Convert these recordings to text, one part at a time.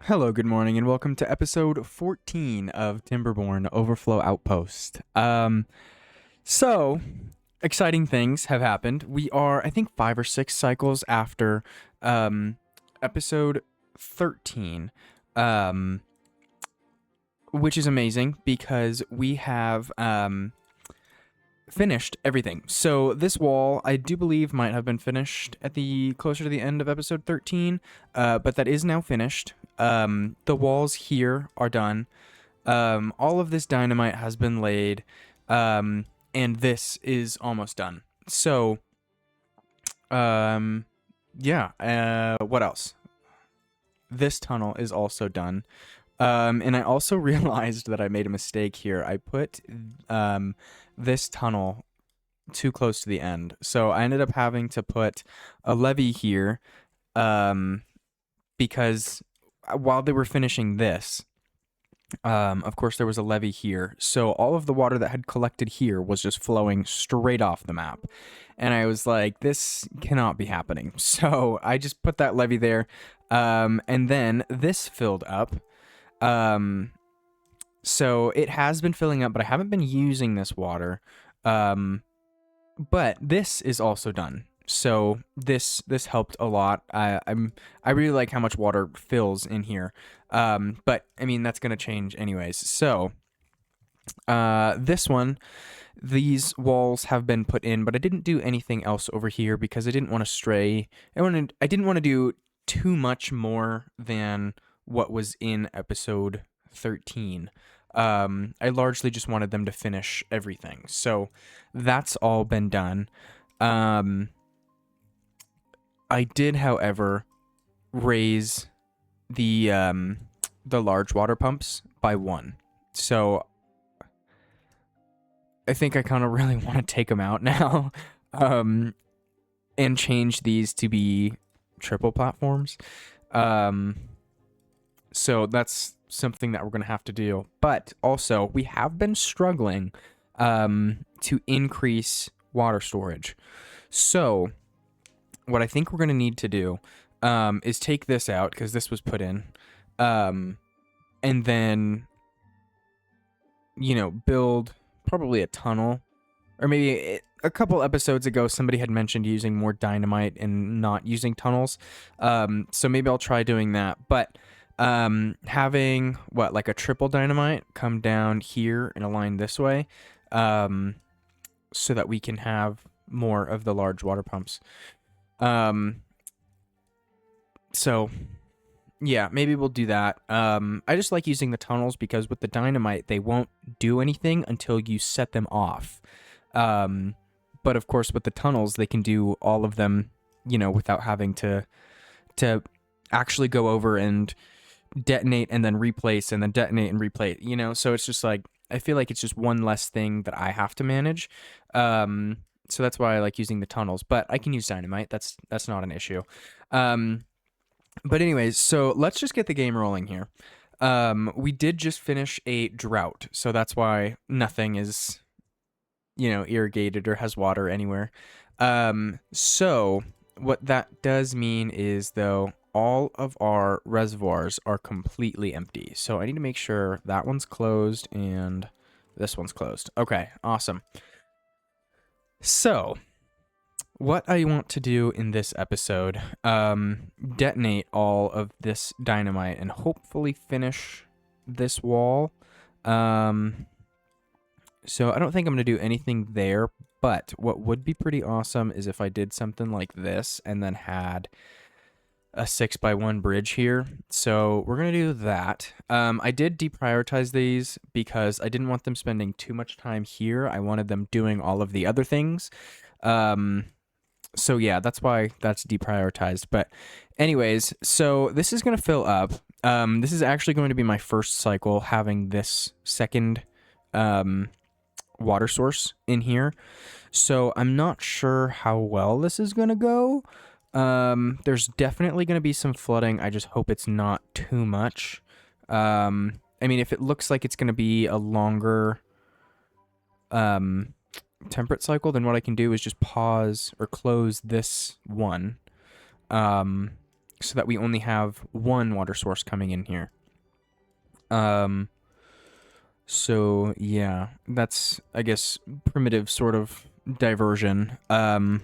Hello, good morning, and welcome to episode 14 of Timberborn Overflow Outpost. So exciting things have happened. We are, I think, 5 or 6 cycles after episode 13, which is amazing because we have finished everything. So this wall, I do believe, might have been finished at the closer to the end of episode 13, but that is now finished. The walls here are done. All of this dynamite has been laid, and this is almost done. So, yeah. What else? This tunnel is also done. And I also realized that I made a mistake here. I put this tunnel too close to the end. So I ended up having to put a levee here because while they were finishing this, of course, there was a levee here. So all of the water that had collected here was just flowing straight off the map. And I was like, this cannot be happening. So I just put that levee there. And then this filled up. So it has been filling up, but I haven't been using this water. But this is also done. So this helped a lot. I really like how much water fills in here. But I mean that's gonna change anyways. So this one, these walls have been put in, but I didn't do anything else over here because I didn't want to stray. I didn't want to do too much more than what was in episode 13. I largely just wanted them to finish everything. So that's all been done. I did, however, raise the large water pumps by 1. So I think I kind of really want to take them out now and change these to be triple platforms. So that's something that we're going to have to do. But also, we have been struggling to increase water storage. So what I think we're going to need to do is take this out because this was put in. And then, build probably a tunnel. Or maybe a couple episodes ago, somebody had mentioned using more dynamite and not using tunnels. So maybe I'll try doing that. But having like a triple dynamite come down here and align this way, so that we can have more of the large water pumps. So yeah, maybe we'll do that. I just like using the tunnels because with the dynamite, they won't do anything until you set them off. But of course, with the tunnels, they can do all of them, without having to actually go over and detonate and then replace and then detonate and replace, So it's just like, I feel like it's just one less thing that I have to manage. So that's why I like using the tunnels, but I can use dynamite. That's not an issue. But anyways, so let's just get the game rolling here. We did just finish a drought, so that's why nothing is, irrigated or has water anywhere. So what that does mean is, though, all of our reservoirs are completely empty. So I need to make sure that one's closed and this one's closed. Okay, awesome. So what I want to do in this episode, detonate all of this dynamite and hopefully finish this wall. So I don't think I'm going to do anything there, but what would be pretty awesome is if I did something like this and then had a 6x1 bridge here. So we're going to do that. I did deprioritize these because I didn't want them spending too much time here. I wanted them doing all of the other things. So yeah, that's why that's deprioritized. But anyways, so this is going to fill up. This is actually going to be my first cycle having this second water source in here. So I'm not sure how well this is going to go. There's definitely going to be some flooding. I just hope it's not too much. I mean, if it looks like it's going to be a longer temperate cycle, then what I can do is just pause or close this one. so that we only have one water source coming in here. So yeah, that's, I guess, primitive sort of diversion. But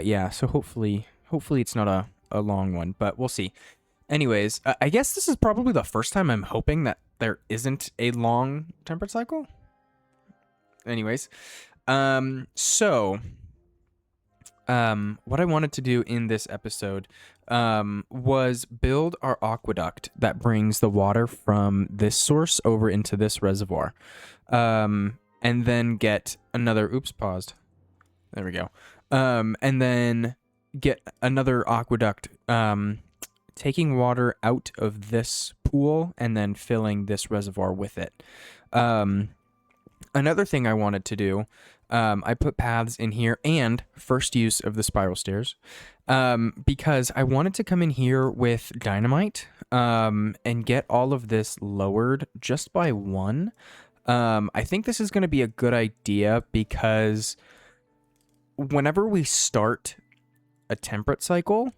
yeah, so hopefully it's not a long one, but we'll see. Anyways, I guess this is probably the first time I'm hoping that there isn't a long temperate cycle. Anyways, so what I wanted to do in this episode was build our aqueduct that brings the water from this source over into this reservoir. And then get another, paused. There we go. And then get another aqueduct, taking water out of this pool and then filling this reservoir with it. Another thing I wanted to do, I put paths in here and first use of the spiral stairs, because I wanted to come in here with dynamite, and get all of this lowered just by one. I think this is going to be a good idea because whenever we start a temperate cycle,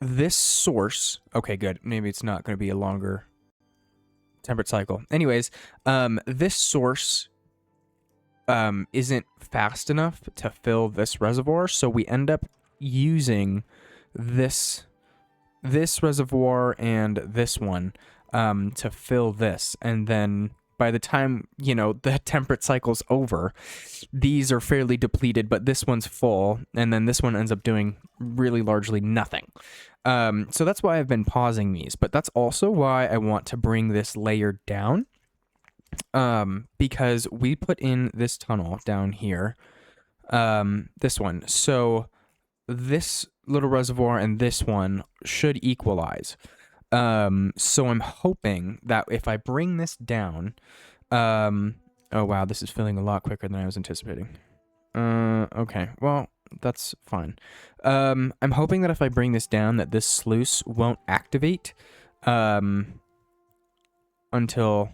this source, okay, good. Maybe it's not going to be a longer temperate cycle. Anyways, this source isn't fast enough to fill this reservoir, so we end up using this reservoir and this one to fill this, and then by the time, the temperate cycle's over, these are fairly depleted, but this one's full, and then this one ends up doing really largely nothing. So that's why I've been pausing these, but that's also why I want to bring this layer down, because we put in this tunnel down here, this one. So this little reservoir and this one should equalize. So I'm hoping that if I bring this down, oh wow, this is filling a lot quicker than I was anticipating. Okay, well, that's fine. I'm hoping that if I bring this down, that this sluice won't activate, until,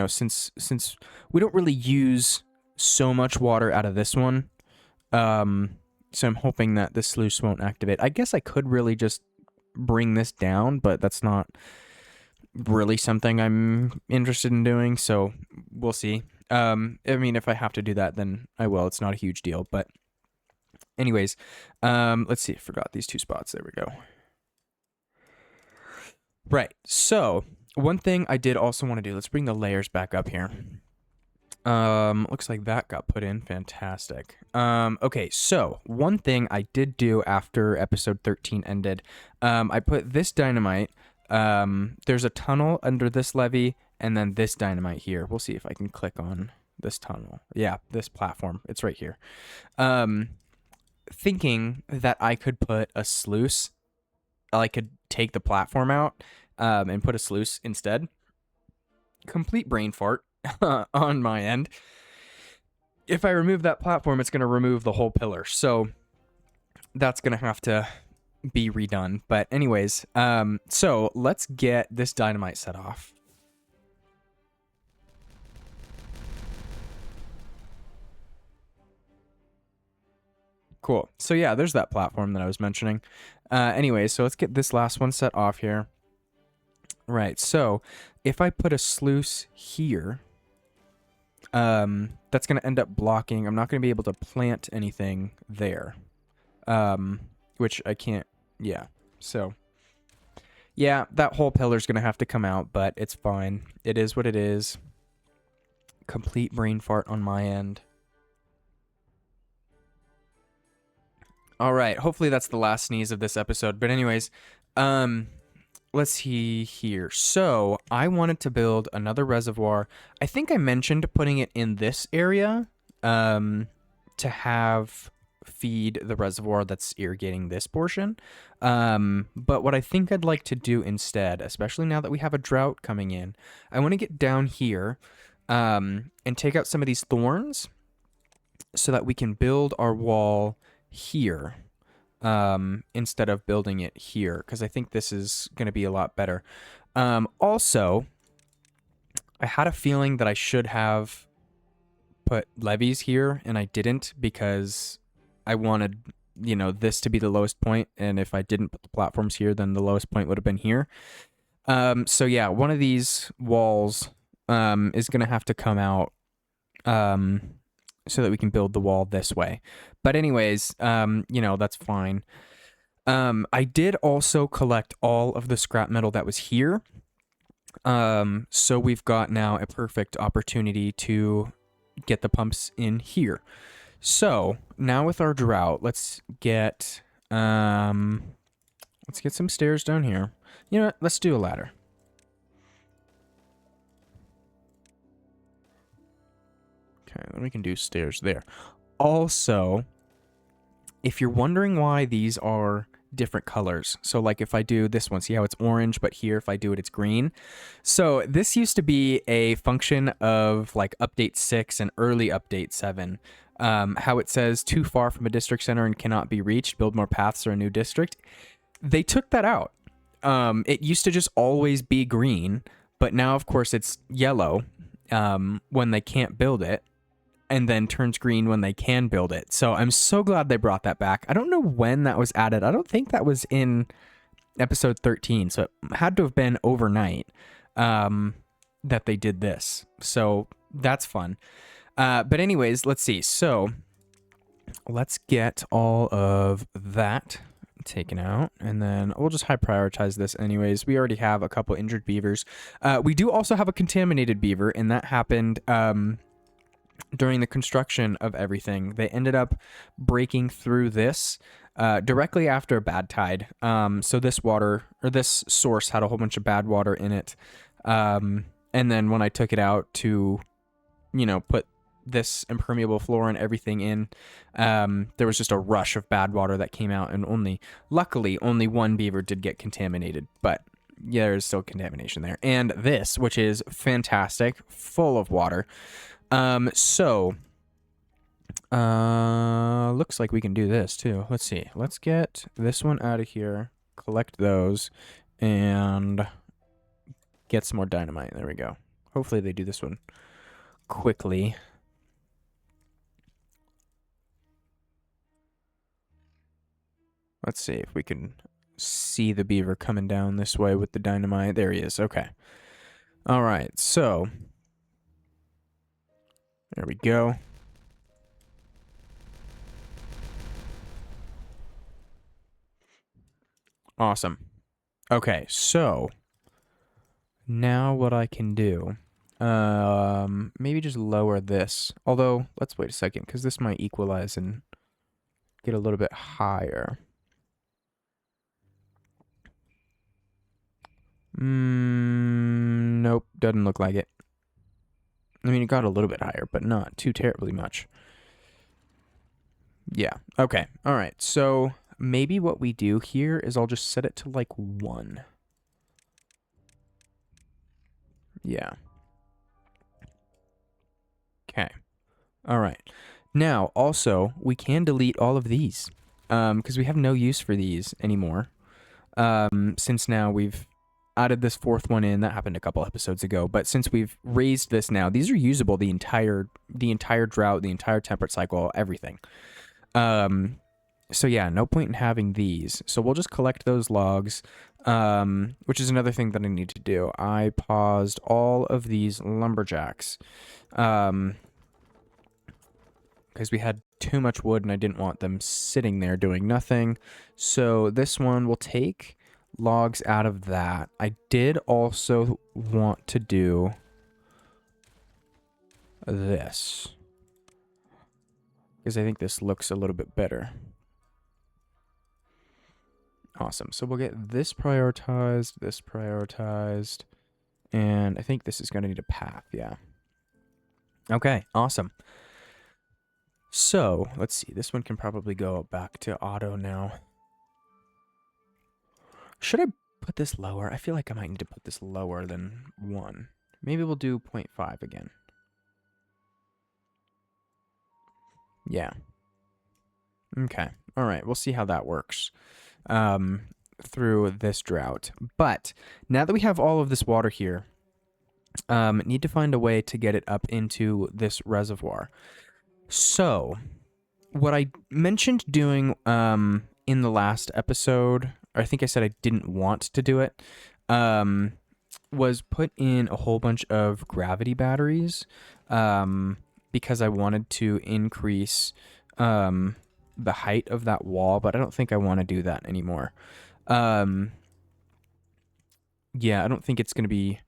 since we don't really use so much water out of this one, so I'm hoping that this sluice won't activate. I guess I could really just bring this down, but that's not really something I'm interested in doing, so we'll see. I mean, if I have to do that, then I will. It's not a huge deal, but anyways, let's see. I forgot these two spots. There we go. Right. So one thing I did also want to do, let's bring the layers back up here. Looks like that got put in. Fantastic. Okay, so one thing I did do after episode 13 ended, I put this dynamite, there's a tunnel under this levee, and then this dynamite here. We'll see if I can click on this tunnel. Yeah, this platform. It's right here. Thinking that I could put a sluice, I could take the platform out, and put a sluice instead. Complete brain fart. On my end. If I remove that platform, it's going to remove the whole pillar. So that's going to have to be redone. But anyways, so let's get this dynamite set off. Cool. So yeah, there's that platform that I was mentioning. Anyways, so let's get this last one set off here. Right. So if I put a sluice here, that's going to end up blocking. I'm not going to be able to plant anything there, which I can't. Yeah. So, yeah, that whole pillar's going to have to come out, but it's fine. It is what it is. Complete brain fart on my end. All right. Hopefully that's the last sneeze of this episode. But anyways, let's see here. So I wanted to build another reservoir. I think I mentioned putting it in this area, to have feed the reservoir that's irrigating this portion. But what I think I'd like to do instead, especially now that we have a drought coming in, I want to get down here, and take out some of these thorns so that we can build our wall here. Instead of building it here, because I think this is going to be a lot better. Also, I had a feeling that I should have put levees here, and I didn't because I wanted, you know, this to be the lowest point, and if I didn't put the platforms here, then the lowest point would have been here. So yeah, one of these walls is going to have to come out so that we can build the wall this way. But anyways, you know, that's fine. I did also collect all of the scrap metal that was here. So we've got now a perfect opportunity to get the pumps in here. So now with our drought, let's get some stairs down here. You know what? Let's do a ladder. Okay, then we can do stairs there. Also, if you're wondering why these are different colors, so like if I do this one, see how it's orange, but here if I do it, it's green. So this used to be a function of like update 6 and early update 7. How it says too far from a district center and cannot be reached, build more paths or a new district. They took that out. It used to just always be green, but now of course it's yellow when they can't build it, and then turns green when they can build it. So I'm so glad they brought that back. I don't know when that was added. I don't think that was in episode 13, so it had to have been overnight that they did this. So that's fun. But anyways, let's see. So let's get all of that taken out, and then we'll just high prioritize this anyways. We already have a couple injured beavers. We do also have a contaminated beaver, and that happened during the construction of everything. They ended up breaking through this directly after a bad tide. So this water, or this source, had a whole bunch of bad water in it. And then when I took it out to, you know, put this impermeable floor and everything in, there was just a rush of bad water that came out, and luckily only one beaver did get contaminated, but yeah, there's still contamination there. And this, which is fantastic, full of water. So looks like we can do this too. Let's see. Let's get this one out of here, collect those, and get some more dynamite. There we go. Hopefully they do this one quickly. Let's see if we can see the beaver coming down this way with the dynamite. There he is. Okay. All right. So there we go. Awesome. Okay, so now what I can do, maybe just lower this. Although, let's wait a second, because this might equalize and get a little bit higher. Nope, doesn't look like it. I mean, it got a little bit higher, but not too terribly much. Yeah, okay, all right. So maybe what we do here is I'll just set it to like 1. Yeah. Okay. All right. Now, also, we can delete all of these because we have no use for these anymore. Since now we've added this 4th one in. That happened a couple episodes ago, but since we've raised this now, these are usable the entire drought, the entire temperate cycle, everything. So yeah, no point in having these. So we'll just collect those logs, which is another thing that I need to do. I paused all of these lumberjacks because we had too much wood and I didn't want them sitting there doing nothing. So this one will take logs out of that. I did also want to do this because I think this looks a little bit better. Awesome. So we'll get this prioritized, and I think this is going to need a path. Yeah. Okay, awesome. So let's see. This one can probably go back to auto now. Should I put this lower? I feel like I might need to put this lower than 1. Maybe we'll do 0.5 again. Yeah. Okay. All right. We'll see how that works through this drought. But now that we have all of this water here, Need to find a way to get it up into this reservoir. So, what I mentioned doing in the last episode, or I think I said I didn't want to do it, was put in a whole bunch of gravity batteries because I wanted to increase the height of that wall, but I don't think I want to do that anymore. Yeah, I don't think it's going to be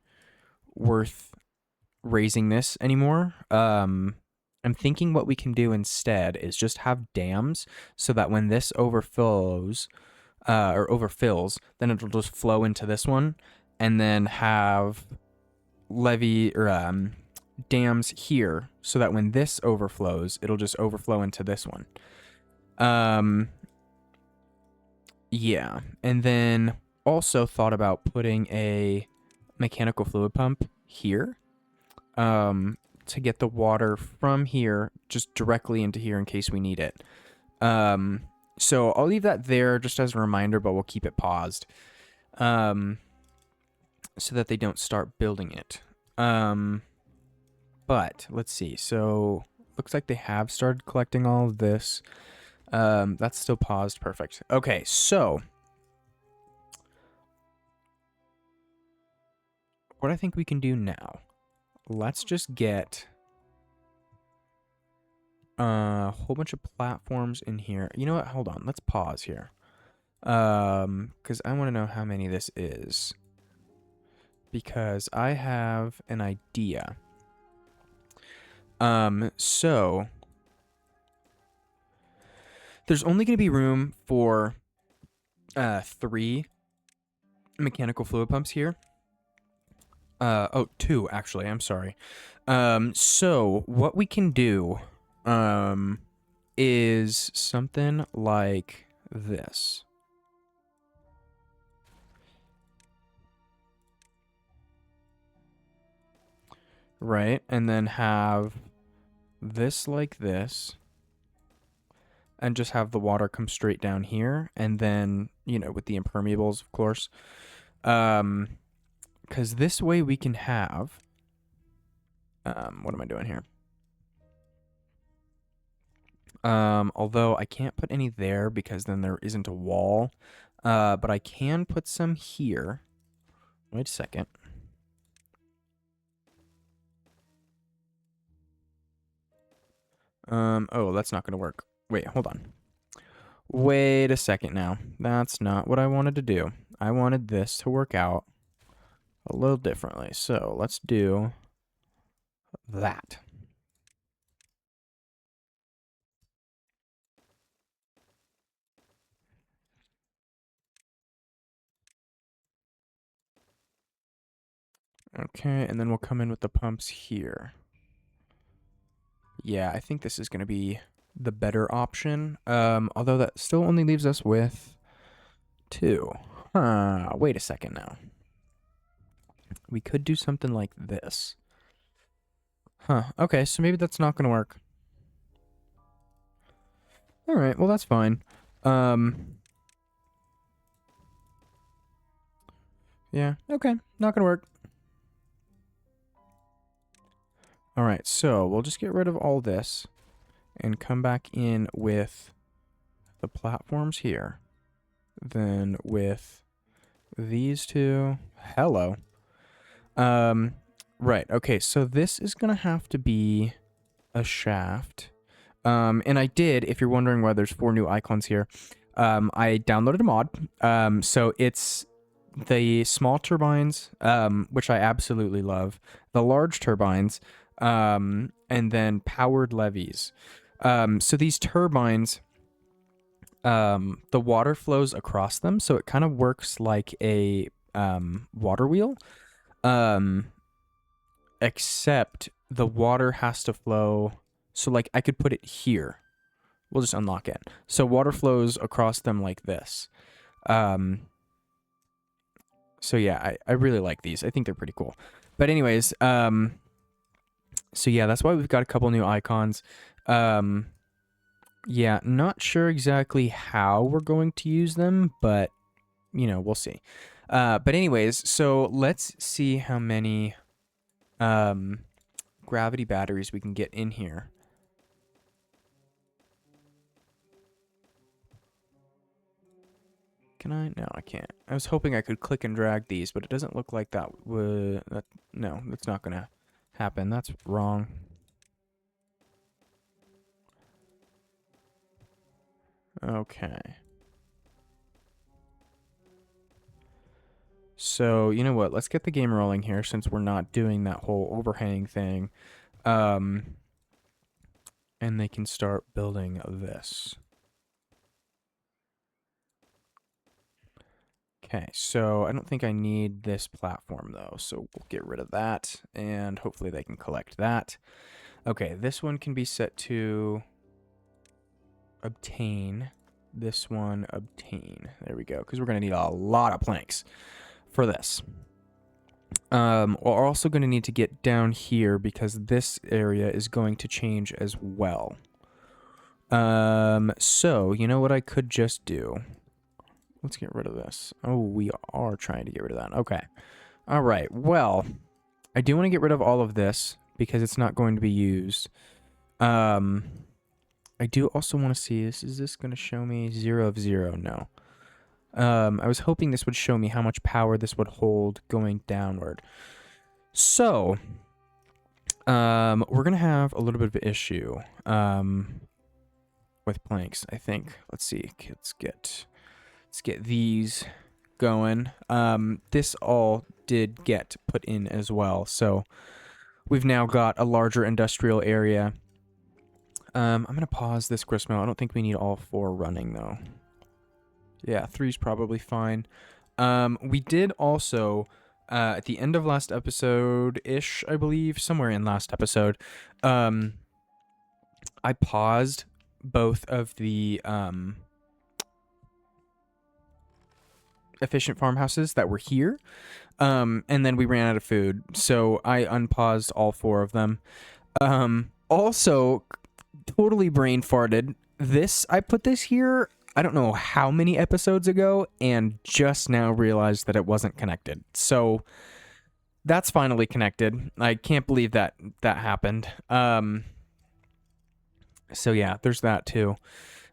worth raising this anymore. I'm thinking what we can do instead is just have dams so that when this overflows or overfills, then it'll just flow into this one, and then have levee or dams here so that when this overflows, it'll just overflow into this one. Yeah, and then also thought about putting a mechanical fluid pump here to get the water from here just directly into here in case we need it. So I'll leave that there just as a reminder, but we'll keep it paused so that they don't start building it. But let's see. So looks like they have started collecting all of this. That's still paused. Perfect. Okay, so what I think we can do now, let's just get a whole bunch of platforms in here. You know what? Hold on. Let's pause here. Because I want to know how many this is. Because I have an idea. So there's only going to be room for 3 mechanical fluid pumps here. Oh, 2 actually. I'm sorry. So what we can do is something like this. Right? And then have this like this. And just have the water come straight down here. And then, you know, with the impermeables, of course. Because this way we can have... what am I doing here? Although I can't put any there because then there isn't a wall. But I can put some here. Wait a second. Oh, that's not going to work. Wait, hold on. Wait a second now. That's not what I wanted to do. I wanted this to work out a little differently. So let's do that. Okay, and then we'll come in with the pumps here. Yeah, I think this is going to be the better option. Although that still only leaves us with 2. Wait a second now. We could do something like this. Okay, so maybe that's not going to work. Alright, well that's fine. Yeah, okay, not going to work. Alright, so we'll just get rid of all this and come back in with the platforms here. Then with these 2. Hello. Right, okay, so this is going to have to be a shaft. And I did, if you're wondering why there's 4 new icons here, I downloaded a mod. So it's the small turbines, which I absolutely love, the large turbines, and then powered levees. So these turbines, the water flows across them, so it kind of works like a water wheel, except the water has to flow. So like I could put it here. We'll just unlock it. So water flows across them like this. So yeah, I really like these. I think they're pretty cool. But anyways, so yeah, that's why we've got a couple new icons. Yeah, not sure exactly how we're going to use them, but you know, we'll see. But anyways, so let's see how many gravity batteries we can get in here. Can I? No, I can't. I was hoping I could click and drag these, but it doesn't look like that would... no, that's not going to happen. That's wrong. Okay. So, you know what? Let's get the game rolling here since we're not doing that whole overhang thing. And they can start building this. Okay, so I don't think I need this platform though, so we'll get rid of that, and hopefully they can collect that. Okay, this one can be set to obtain. This one, obtain. There we go, because we're going to need a lot of planks for this. We're also going to need to get down here because this area is going to change as well. So, you know what I could just do? Let's get rid of this. Oh, we are trying to get rid of that. Okay. All right. Well, I do want to get rid of all of this because it's not going to be used. I do also want to see this. Is this going to show me 0 of 0? No. I was hoping this would show me how much power this would hold going downward. So, we're going to have a little bit of an issue with planks, I think. Let's see. Let's get these going. This all did get put in as well, so we've now got a larger industrial area. I'm going to pause this gristmill. I don't think we need all 4 running, though. Yeah, 3's probably fine. We did also, at the end of last episode-ish, I believe, somewhere in last episode, I paused both of the efficient farmhouses that were here, and then we ran out of food, so I unpaused all 4 of them. Also, totally brain farted. I put this here, I don't know how many episodes ago, and just now realized that it wasn't connected. So that's finally connected. I can't believe that happened. So yeah, there's that too.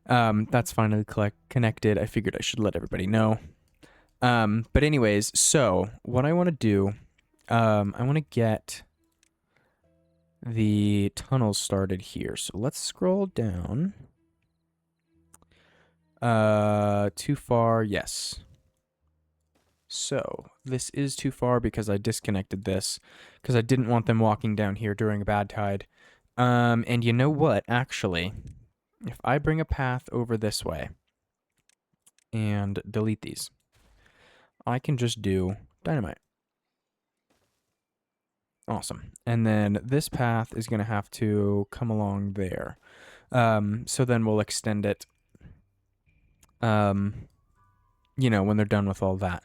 That's finally connected. I figured I should let everybody know. But anyways, so what I want to do, I want to get the tunnels started here. So let's scroll down. Too far, yes. So this is too far because I disconnected this because I didn't want them walking down here during a bad tide. And you know what, actually, if I bring a path over this way and delete these, I can just do dynamite. Awesome. And then this path is going to have to come along there. So then we'll extend it, you know, when they're done with all that.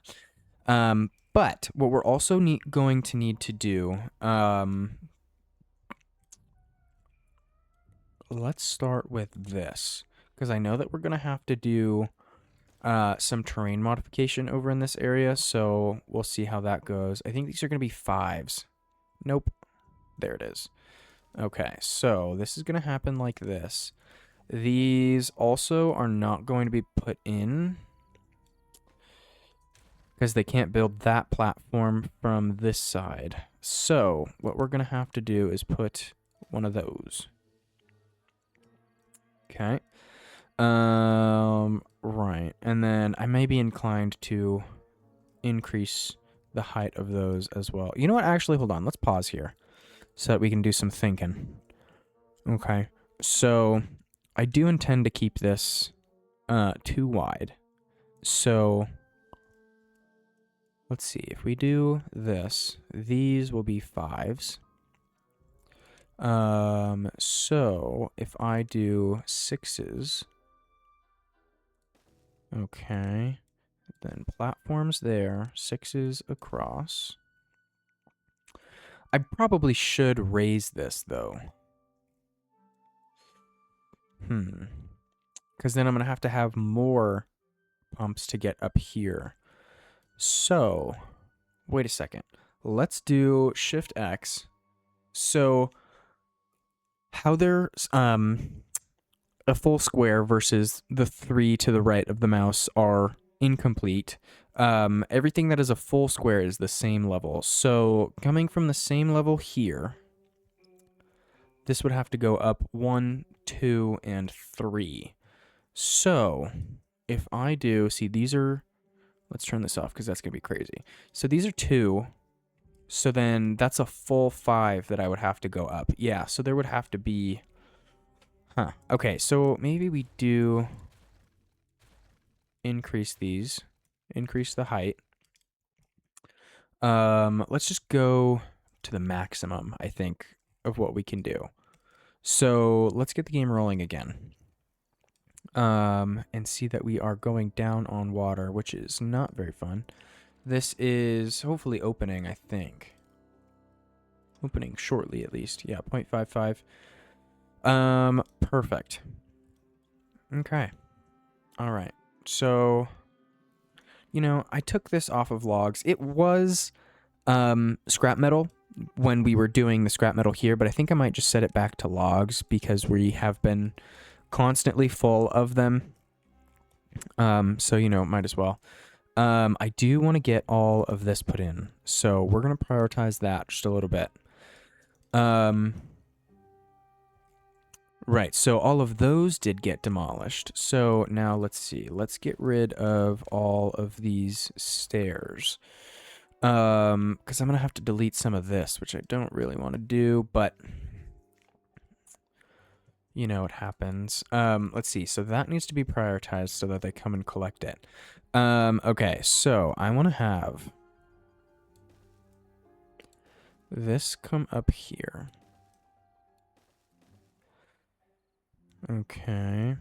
But what we're also going to need to do, let's start with this, because I know that we're going to have to do some terrain modification over in this area, so we'll see how that goes. I think these are going to be 5s. Nope. There it is. Okay, so this is going to happen like this. These also are not going to be put in because they can't build that platform from this side. So what we're going to have to do is put one of those. Okay. Right. And then I may be inclined to increase the height of those as well. You know what? Actually, hold on. Let's pause here so that we can do some thinking. Okay. So I do intend to keep this too wide. So let's see. If we do this, these will be 5s. So if I do 6s, okay, then platforms there, 6s across. I probably should raise this though. Because then I'm going to have more pumps to get up here. So, wait a second. Let's do Shift X So how there's a full square versus the 3 to the right of the mouse are incomplete. Everything that is a full square is the same level. So coming from the same level here, this would have to go up 1, 2, and 3. So if I do, see, these are, let's turn this off because that's going to be crazy. So these are 2. So then that's a full 5 that I would have to go up. Yeah, so there would have to be, okay, so maybe we do increase these, increase the height. Let's just go to the maximum, I think, of what we can do. So let's get the game rolling again. And see that we are going down on water, which is not very fun. This is hopefully opening, I think. Opening shortly, at least. Yeah, 0.55. Perfect. Okay. All right. So, you know, I took this off of logs. It was scrap metal when we were doing the scrap metal here, but I think I might just set it back to logs because we have been constantly full of them. So, you know, might as well. I do want to get all of this put in, so we're going to prioritize that just a little bit. Right, so all of those did get demolished. So now let's see. Let's get rid of all of these stairs. Because I'm going to have to delete some of this, which I don't really want to do, but you know what happens. Let's see. So that needs to be prioritized so that they come and collect it. Okay, so I want to have this come up here. Okay.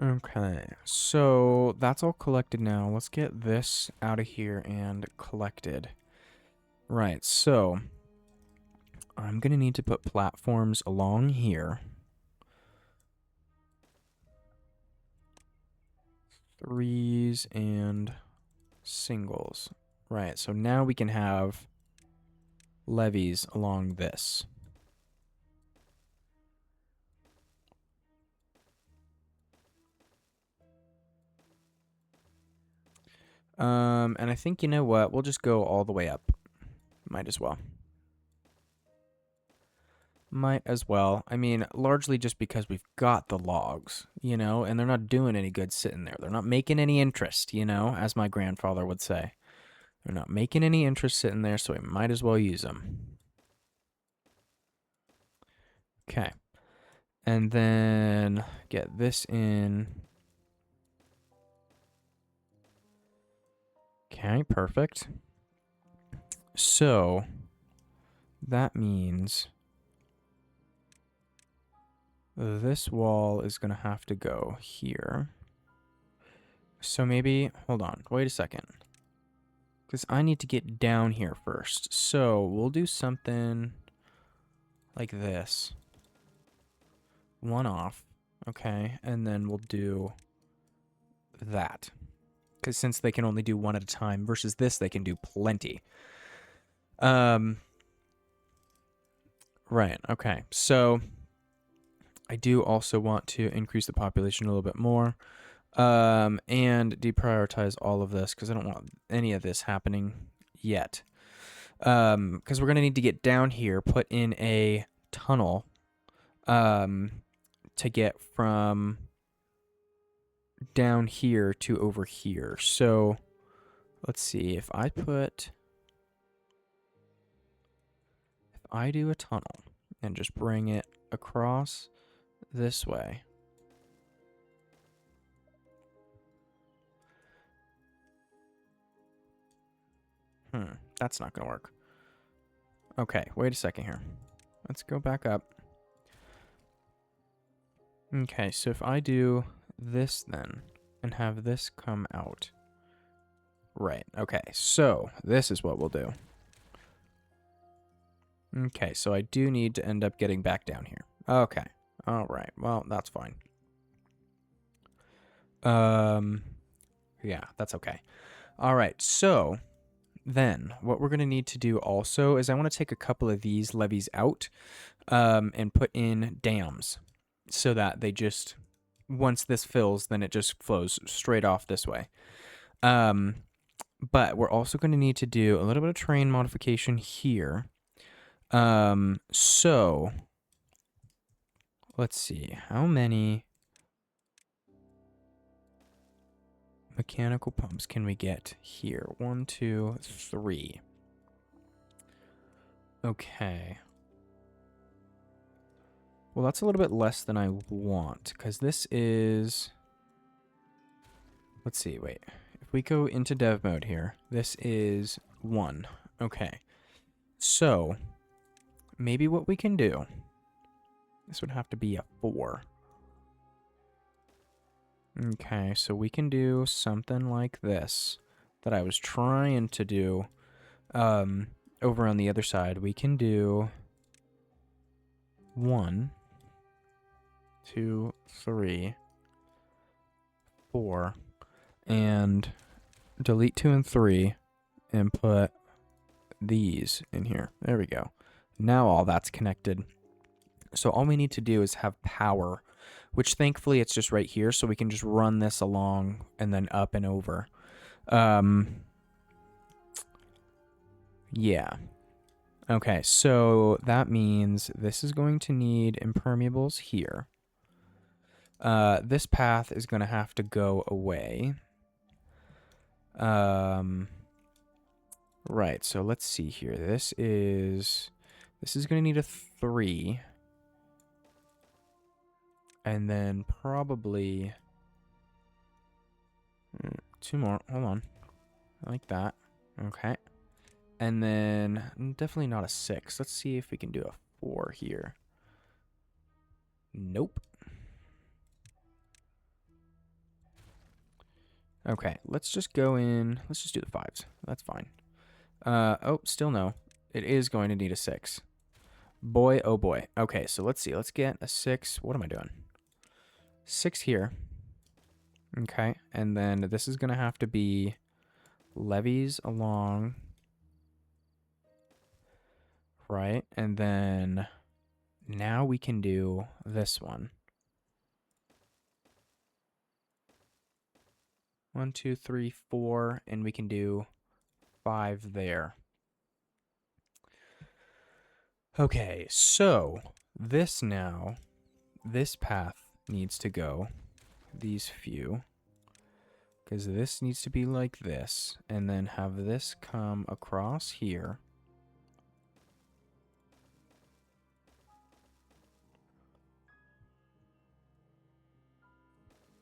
Okay, so that's all collected now. Let's get this out of here and collected. Right, so I'm going to need to put platforms along here. 3s and singles. Right, so now we can have levees along this. And I think, you know what, we'll just go all the way up. Might as well. Might as well. I mean, largely just because we've got the logs, you know, and they're not doing any good sitting there. They're not making any interest, you know, as my grandfather would say. They're not making any interest sitting there, so we might as well use them. Okay. And then get this in. Okay, perfect. So that means this wall is going to have to go here. So maybe, hold on, wait a second. Because I need to get down here first. So we'll do something like this. One off, okay? And then we'll do that. Because since they can only do one at a time versus this, they can do plenty. Right, okay. So I do also want to increase the population a little bit more. And deprioritize all of this because I don't want any of this happening yet. Because we're going to need to get down here, put in a tunnel to get from down here to over here. So let's see, if I do a tunnel and just bring it across this way. That's not going to work. Okay, wait a second here. Let's go back up. Okay, so if I do this then, and have this come out. Right, okay, so this is what we'll do. Okay, so I do need to end up getting back down here. Okay. All right. Well, that's fine. Yeah, that's okay. All right. So then what we're going to need to do also is I want to take a couple of these levees out and put in dams so that they just, once this fills, then it just flows straight off this way. But we're also going to need to do a little bit of terrain modification here. So let's see, how many mechanical pumps can we get here? 1, 2, 3. Okay. Well, that's a little bit less than I want, because this is... Let's see, wait. If we go into dev mode here, this is 1. Okay. So, maybe what we can do... This would have to be a 4. Okay, so we can do something like this that I was trying to do over on the other side. We can do 1, 2, 3, 4, and delete 2 and 3 and put these in here. There we go. Now all that's connected. So all we need to do is have power, which thankfully it's just right here, so we can just run this along and then up and over. Yeah. Okay, so that means this is going to need impermeables here. This path is going to have to go away. Right, so let's see here. This is going to need a 3. And then probably 2 more. Hold on. Like that. Okay. And then definitely not a 6. Let's see if we can do a 4 here. Nope. Okay, let's just go in. Let's just do the 5s. That's fine. Oh, still no. It is going to need a 6. Boy, oh boy. Okay, so let's see. Let's get a 6. What am I doing? 6 here. Okay, and then this is going to have to be levees along. Right, and then now we can do this one. 1, 2, 3, 4, and we can do 5 there. Okay, so this path needs to go these few, because this needs to be like this, and then have this come across here.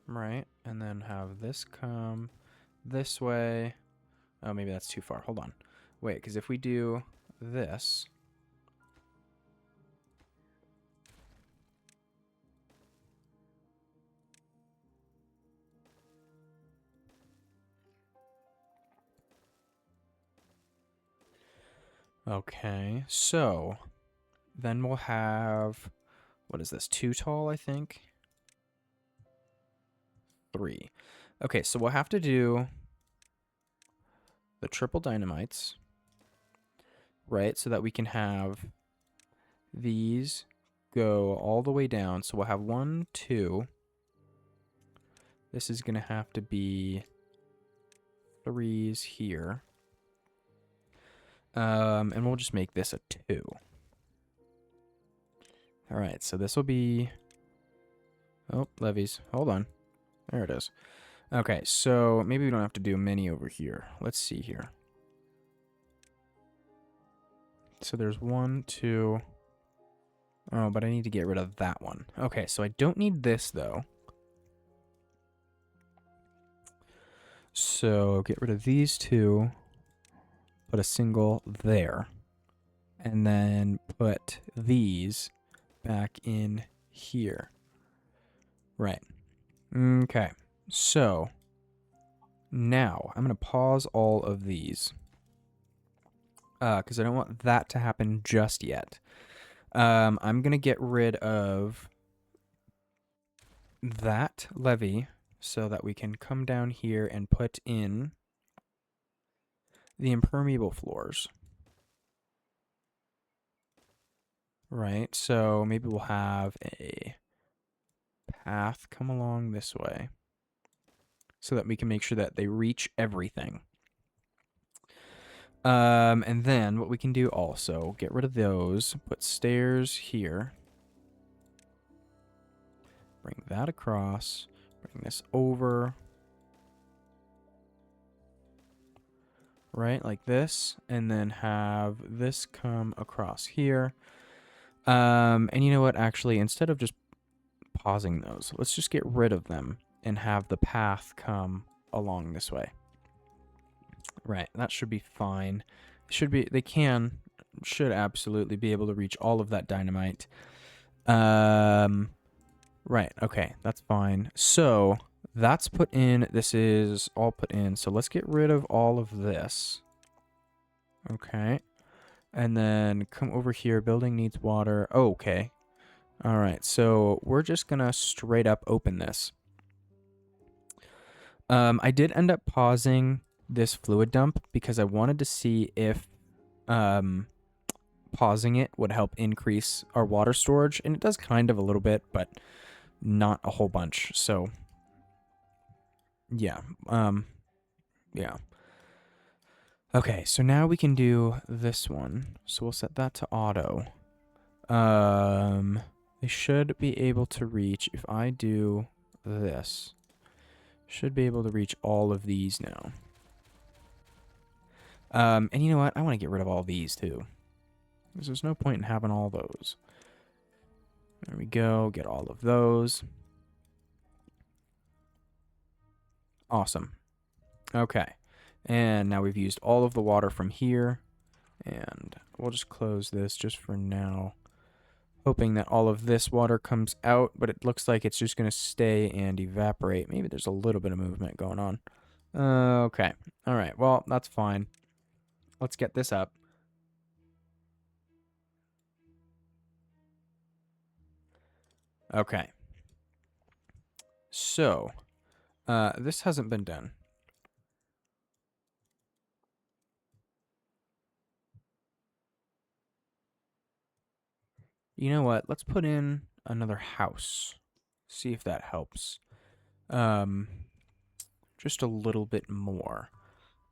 Right, and then have this come this way. Oh, maybe that's too far. Hold on. Wait, because if we do this... Okay, so then we'll have, what is this, 2 tall, I think? 3. Okay, so we'll have to do the triple dynamites, right? So that we can have these go all the way down. So we'll have 1, 2. This is going to have to be 3s here. And we'll just make this a 2. All right, so this will be... Oh, levees. Hold on. There it is. Okay, so maybe we don't have to do many over here. Let's see here. So there's 1, 2... Oh, but I need to get rid of that one. Okay, so I don't need this, though. So get rid of these 2. Put a single there. And then put these back in here. Right. Okay. So now I'm going to pause all of these because I don't want that to happen just yet. I'm going to get rid of that levee so that we can come down here and put in the impermeable floors. Right, so maybe we'll have a path come along this way so that we can make sure that they reach everything. And then what we can do also, get rid of those, put stairs here. Bring that across, bring this over. Right, like this, and then have this come across here. And you know what, actually, instead of just pausing those, let's just get rid of them and have the path come along this way. Right, that should be fine. Should absolutely be able to reach all of that dynamite. Right, okay, that's fine. So, that's put in, this is all put in. So let's get rid of all of this. Okay. And then come over here, building needs water. Oh, okay. All right, so we're just gonna straight up open this. I did end up pausing this fluid dump because I wanted to see if pausing it would help increase our water storage, and it does kind of a little bit, but not a whole bunch. So yeah, yeah. Okay, so now we can do this one. So we'll set that to auto. They should be able to reach, if I do this, should be able to reach all of these now. And you know what? I want to get rid of all these too, because there's no point in having all those. There we go. Get all of those. Awesome. Okay. And now we've used all of the water from here. And we'll just close this just for now. Hoping that all of this water comes out, but it looks like it's just going to stay and evaporate. Maybe there's a little bit of movement going on. Okay. All right. Well, that's fine. Let's get this up. Okay. So, this hasn't been done. You know what? Let's put in another house. See if that helps. Just a little bit more.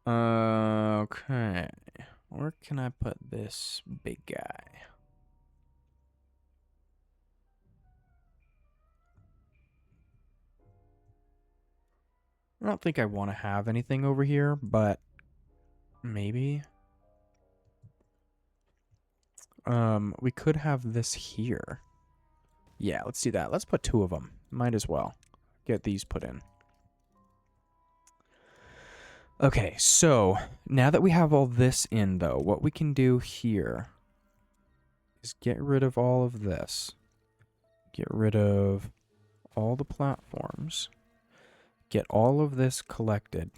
Okay. Where can I put this big guy? I don't think I want to have anything over here, but maybe. We could have this here. Yeah, let's do that. Let's put 2 of them. Might as well get these put in. Okay, so now that we have all this in, though, what we can do here is get rid of all of this. Get rid of all the platforms. Get all of this collected.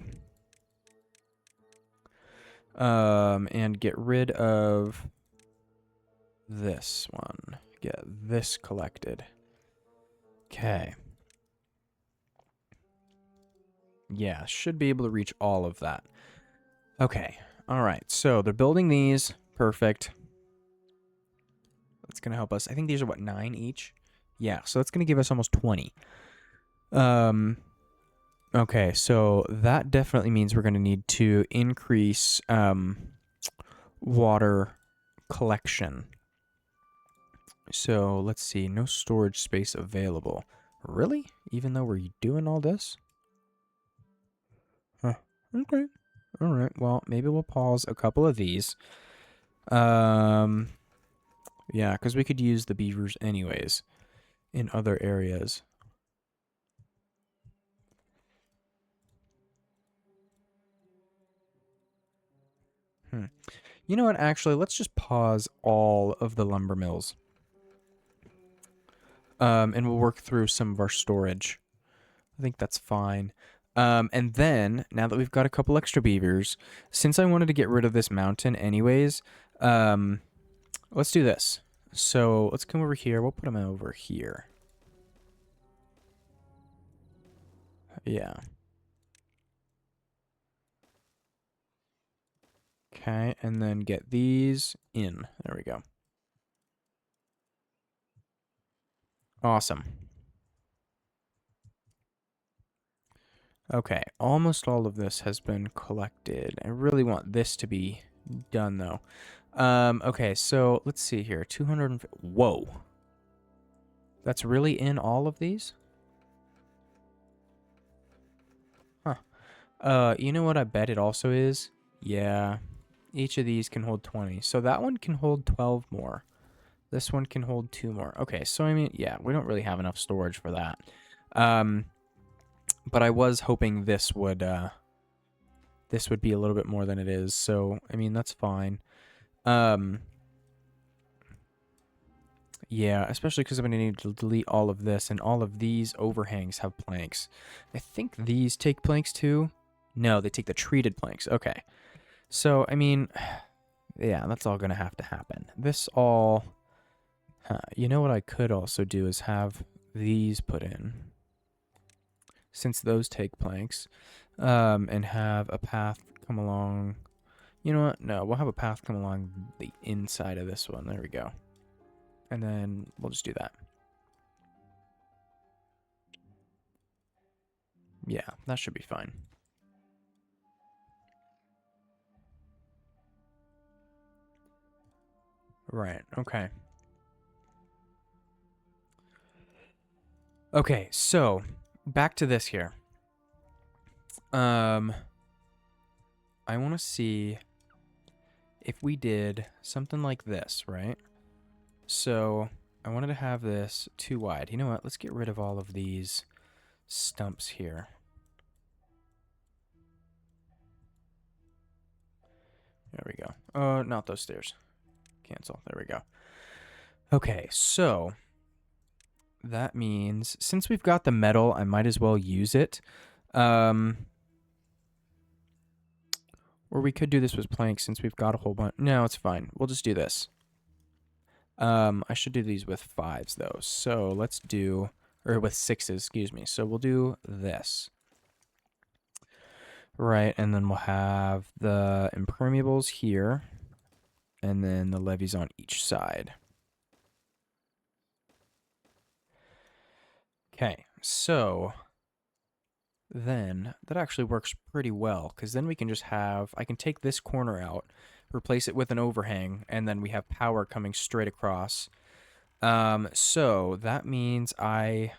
And get rid of this one. Get this collected. Okay. Yeah, should be able to reach all of that. Okay. All right. So they're building these. Perfect. That's going to help us. I think these are, what, 9 each? Yeah, so that's going to give us almost 20. Okay, so that definitely means we're going to need to increase water collection. So let's see. No storage space available. Really? Even though we're doing all this? Huh. Okay. All right. Well, maybe we'll pause a couple of these. Yeah, because we could use the beavers anyways in other areas. You know what? Actually, let's just pause all of the lumber mills. And we'll work through some of our storage. I think that's fine. And then, now that we've got a couple extra beavers, since I wanted to get rid of this mountain anyways, let's do this. So let's come over here. We'll put them over here. Yeah. Okay, and then get these in. There we go. Awesome. Okay, almost all of this has been collected. I really want this to be done, though. Okay, so let's see here. 200. Whoa. That's really in all of these? Huh. You know what I bet it also is? Yeah. Each of these can hold 20. So that one can hold 12 more. This one can hold 2 more. Okay, so I mean, yeah, we don't really have enough storage for that. But I was hoping this would be a little bit more than it is. So, I mean, that's fine. Yeah, especially because I'm going to need to delete all of this, and all of these overhangs have planks. I think these take planks too. No, they take the treated planks. Okay. So, I mean, yeah, that's all going to have to happen. This all... you know what I could also do is have these put in, since those take planks, and have a path come along. You know what? No, we'll have a path come along the inside of this one. There we go. And then we'll just do that. Yeah, that should be fine. Right, okay. Okay, so back to this here. I want to see if we did something like this, right? So I wanted to have this too wide. You know what? Let's get rid of all of these stumps here. There we go. Not those stairs. Cancel. There we go. Okay, so that means since we've got the metal, I might as well use it. Or we could do this with planks since we've got a whole bunch. No, it's fine. We'll just do this. I should do these with 5s though. So let's do, or with 6s, excuse me. So we'll do this. Right, and then we'll have the impermeables here, and then the levees on each side. Okay, so then that actually works pretty well, because then we can just have, I can take this corner out, replace it with an overhang, and then we have power coming straight across. So that means I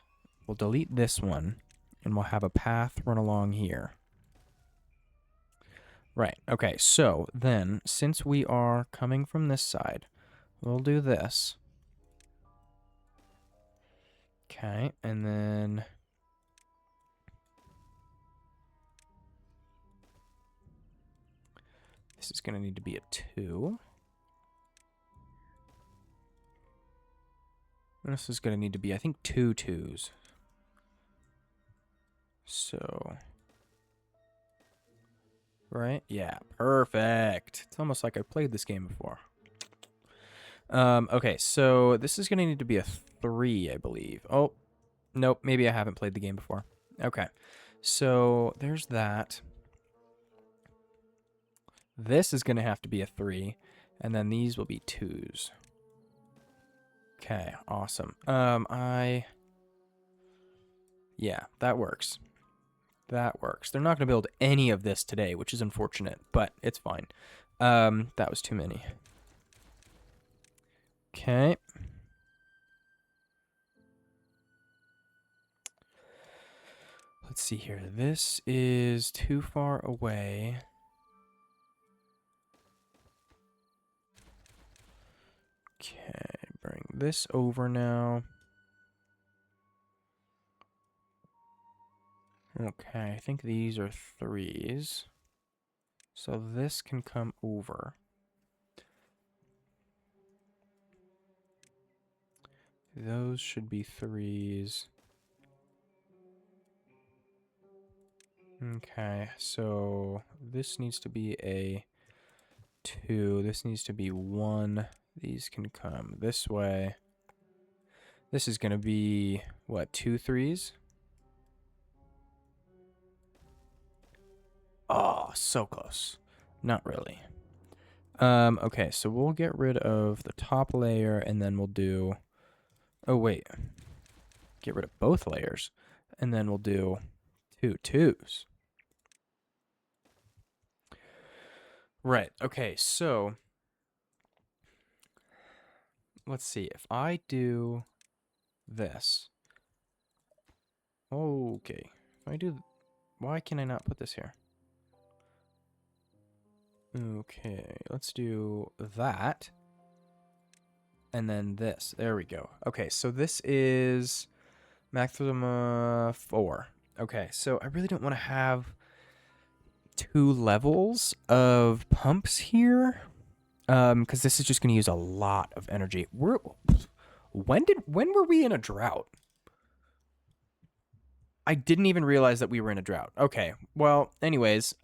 will delete this one, and we'll have a path run along here. Right, okay, so then, since we are coming from this side, we'll do this. Okay, and then... this is going to need to be a 2. This is going to need to be, I think, 2 2s. So... right? Yeah, perfect. It's almost like I played this game before. Okay, so this is going to need to be a 3, I believe. Oh, nope, maybe I haven't played the game before. Okay, so there's that. This is going to have to be a 3, and then these will be 2s. Okay, awesome. Yeah, that works. That works. They're not going to build any of this today, which is unfortunate, but it's fine. That was too many. Okay. Let's see here. This is too far away. Okay, bring this over now. Okay, I think these are 3s. So this can come over. Those should be 3s. Okay, so this needs to be a 2. This needs to be 1. These can come this way. This is going to be, what, 2 3s? Oh, so close. Not really. Okay, so we'll get rid of the top layer, and then we'll do... Oh, wait. Get rid of both layers, and then we'll do 2 2s. Right, okay, so... Let's see, if I do this... Okay, if I do... Why can I not put this here? Okay, let's do that. And then this. There we go. Okay, so this is maximum 4. Okay, so I really don't want to have 2 levels of pumps here, because this is just going to use a lot of energy. When were we in a drought? I didn't even realize that we were in a drought. Okay, well, anyways,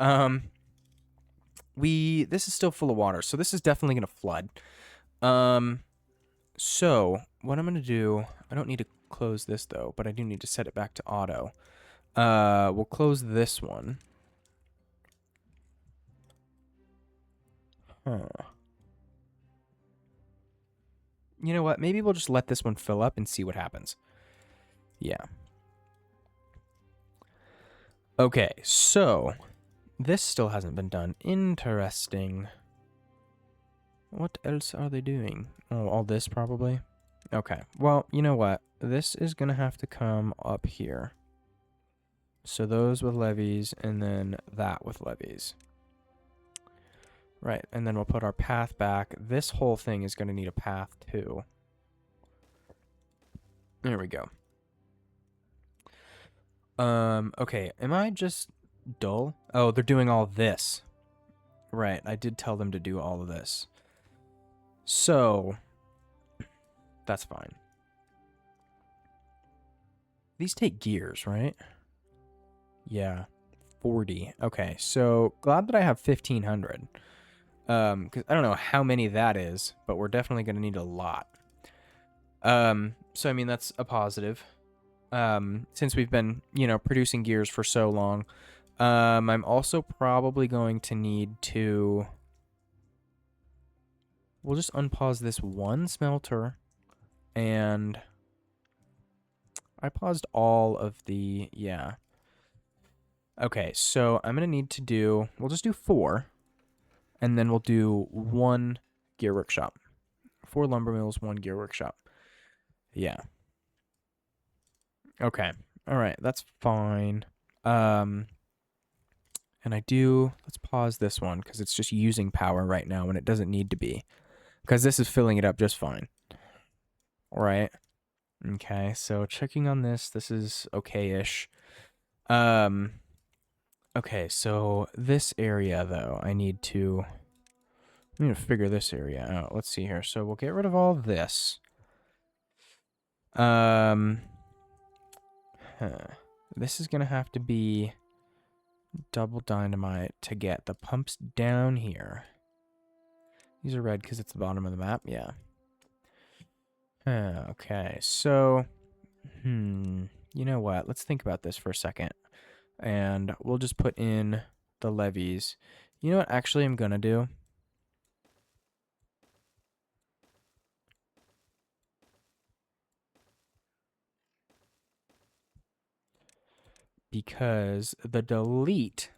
this is still full of water, so this is definitely going to flood. So what I'm going to do, I don't need to close this though, but I do need to set it back to auto. We'll close this one. Huh. You know what? Maybe we'll just let this one fill up and see what happens. Yeah. Okay, so this still hasn't been done. Interesting. What else are they doing? Oh, all this probably? Okay, well, you know what? This is going to have to come up here. So those with levees, and then that with levees. Right, and then we'll put our path back. This whole thing is going to need a path too. There we go. Okay, am I just dull? Oh, they're doing all this. Right, I did tell them to do all of this. So, that's fine. These take gears, right? Yeah, 40. Okay, so glad that I have 1,500. Because I don't know how many that is, but we're definitely going to need a lot. So I mean, that's a positive. Since we've been, producing gears for so long. I'm also probably going to need to... We'll just unpause this one smelter, and I paused all of the... Yeah. Okay, so I'm going to need to do... We'll just do 4, and then we'll do 1 gear workshop. 4 lumber mills, 1 gear workshop. Yeah. Okay. All right, that's fine. And let's pause this one because it's just using power right now when it doesn't need to be. Because this is filling it up just fine. All right. Okay, so checking on this is okay-ish. Okay, so this area, though, I need to figure this area out. Let's see here. So we'll get rid of all this. This is going to have to be double dynamite to get the pumps down here. These are red because it's the bottom of the map. Yeah. Okay, so... You know what? Let's think about this for a second. And we'll just put in the levees. You know what actually I'm going to do? Because the delete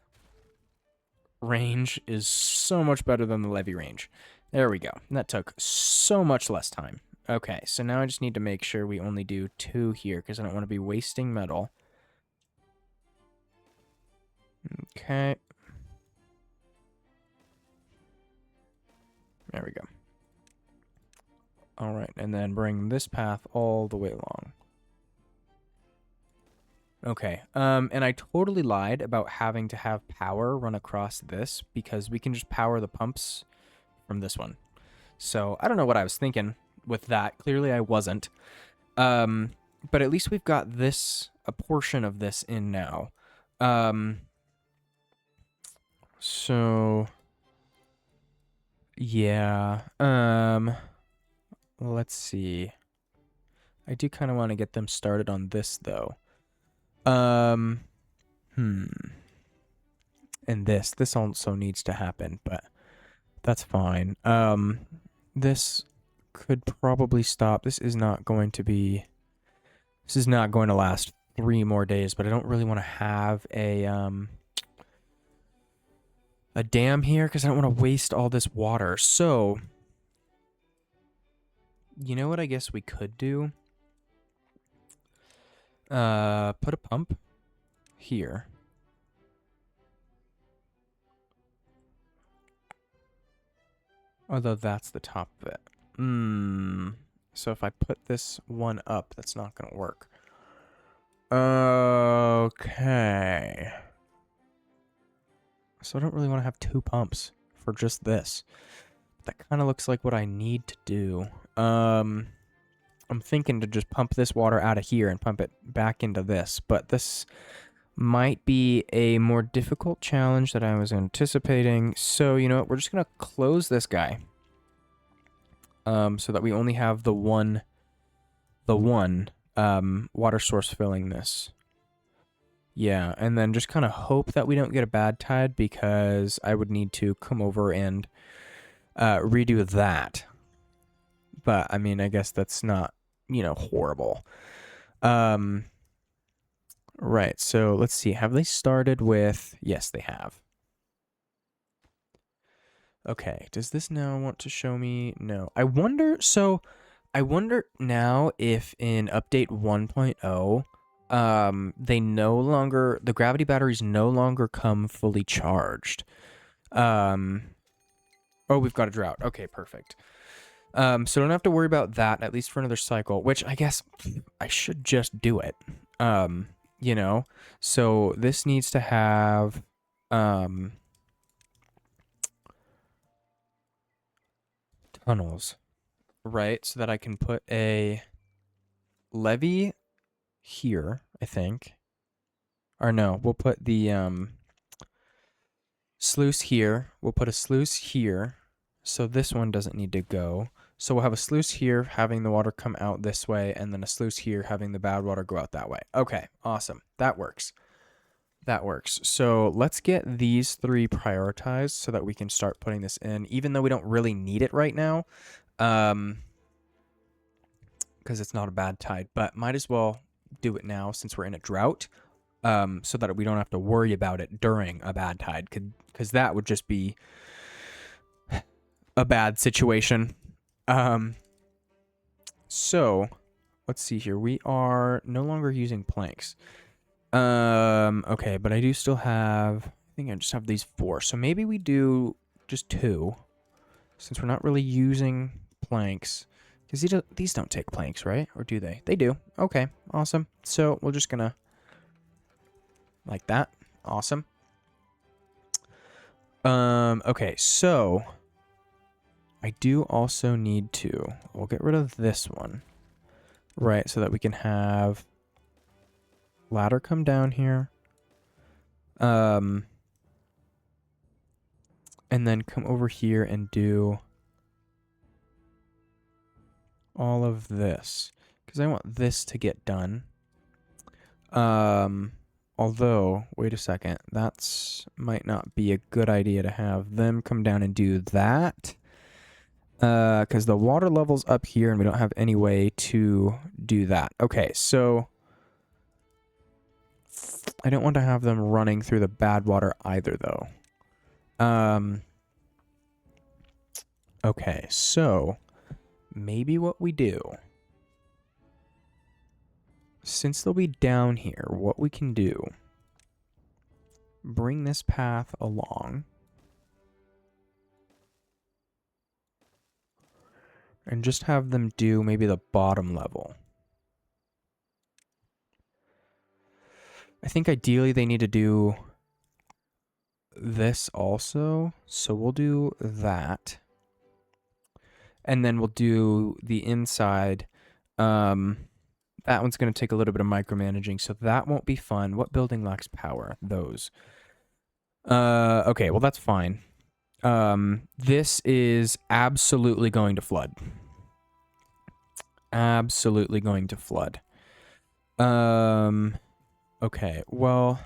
range is so much better than the levy range. There we go. That took so much less time. Okay, so now I just need to make sure we only do 2 here because I don't want to be wasting metal. Okay. There we go. All right, and then bring this path all the way along. Okay, and I totally lied about having to have power run across this because we can just power the pumps from this one. So I don't know what I was thinking with that. Clearly I wasn't. But at least we've got this, a portion of this in now. So yeah. let's see. I do kind of want to get them started on this, though. And this also needs to happen, but that's fine. This could probably stop. This is not going to last 3 more days, but I don't really want to have a dam here because I don't want to waste all this water. So, you know what I guess we could do? Put a pump here. Although that's the top of it. So if I put this one up, that's not going to work. Okay. So I don't really want to have 2 pumps for just this. That kind of looks like what I need to do. I'm thinking to just pump this water out of here and pump it back into this, but this might be a more difficult challenge than I was anticipating. So, you know what? We're just going to close this guy. So that we only have the one water source filling this. Yeah, and then just kind of hope that we don't get a bad tide because I would need to come over and redo that. But, I mean, I guess that's not, horrible. Right, so let's see. Have they started with... Yes, they have. Okay, does this now want to show me? No. I wonder now if in update 1.0, the gravity batteries no longer come fully charged. Oh, we've got a drought. Okay, perfect. So don't have to worry about that, at least for another cycle, which I guess I should just do it. So this needs to have, tunnels, right? So that I can put a levee here, I think. Or no, we'll put the sluice here. We'll put a sluice here. So this one doesn't need to go. So we'll have a sluice here having the water come out this way, and then a sluice here having the bad water go out that way. Okay, awesome. That works. That works. So let's get these 3 prioritized so that we can start putting this in, even though we don't really need it right now. Because it's not a bad tide, but might as well do it now since we're in a drought, so that we don't have to worry about it during a bad tide, because that would just be a bad situation. So let's see here. We are no longer using planks. Okay, but I do still have, I think I just have these 4. So maybe we do just 2, since we're not really using planks. Because these don't take planks, right? Or do they? They do. Okay, awesome. So we're just gonna, like that. Awesome. Okay, so I do also need to, we'll get rid of this one, right? So that we can have ladder come down here. And then come over here and do all of this, because I want this to get done. Although, wait a second, that's might not be a good idea to have them come down and do that. Because the water level's up here and we don't have any way to do that. Okay, so I don't want to have them running through the bad water either, though. Okay, so maybe what we do, since they'll be down here, what we can do, bring this path along and just have them do maybe the bottom level. I think ideally they need to do this also, so we'll do that. And then we'll do the inside. That one's going to take a little bit of micromanaging, so that won't be fun. What building lacks power? Those. Okay, well, that's fine. This is absolutely going to flood. absolutely going to flood. Okay, well, I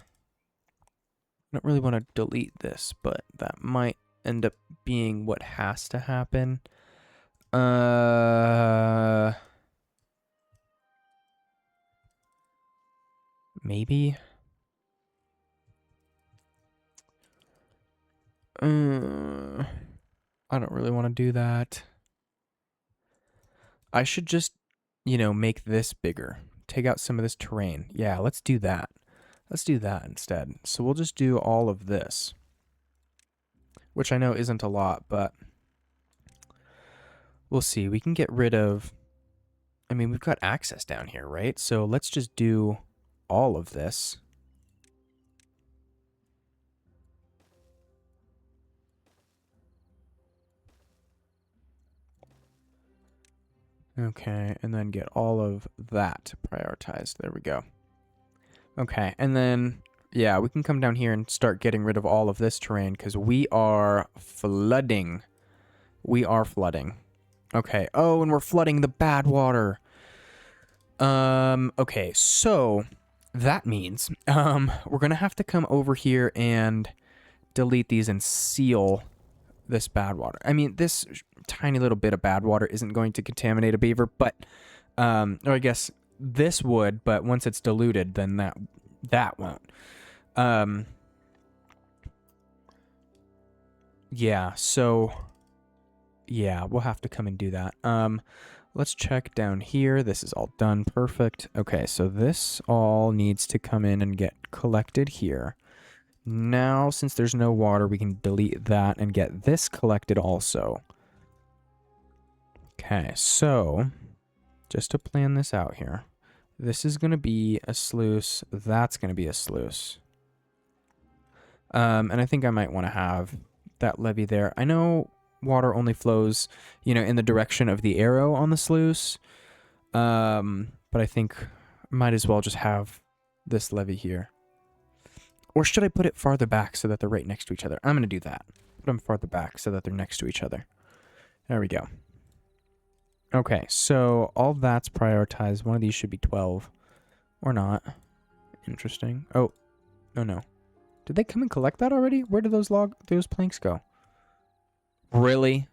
don't really want to delete this, but that might end up being what has to happen. Maybe. I don't really want to do that. I should just, make this bigger. Take out some of this terrain. Yeah, let's do that. Let's do that instead. So we'll just do all of this, which I know isn't a lot, but we'll see. We can get rid of, I mean, we've got access down here, right? So let's just do all of this. Okay, and then get all of that prioritized. There we go. Okay, and then, yeah, we can come down here and start getting rid of all of this terrain because we are flooding. We are flooding. Okay, oh, and we're flooding the bad water. Okay, so that means, we're gonna have to come over here and delete these and seal this bad water. I mean, this tiny little bit of bad water isn't going to contaminate a beaver, but, or I guess this would, but once it's diluted, then that won't. Yeah, so, yeah, we'll have to come and do that. Let's check down here. This is all done. Perfect. Okay, so this all needs to come in and get collected here. Now, since there's no water, we can delete that and get this collected also. Okay, so just to plan this out here, this is going to be a sluice. That's going to be a sluice. And I think I might want to have that levee there. I know water only flows, in the direction of the arrow on the sluice. But I think I might as well just have this levee here. Or should I put it farther back so that they're right next to each other? I'm going to do that. Put them farther back so that they're next to each other. There we go. Okay, so all that's prioritized. One of these should be 12. Or not. Interesting. Oh, no. Did they come and collect that already? Where did those planks go? Really?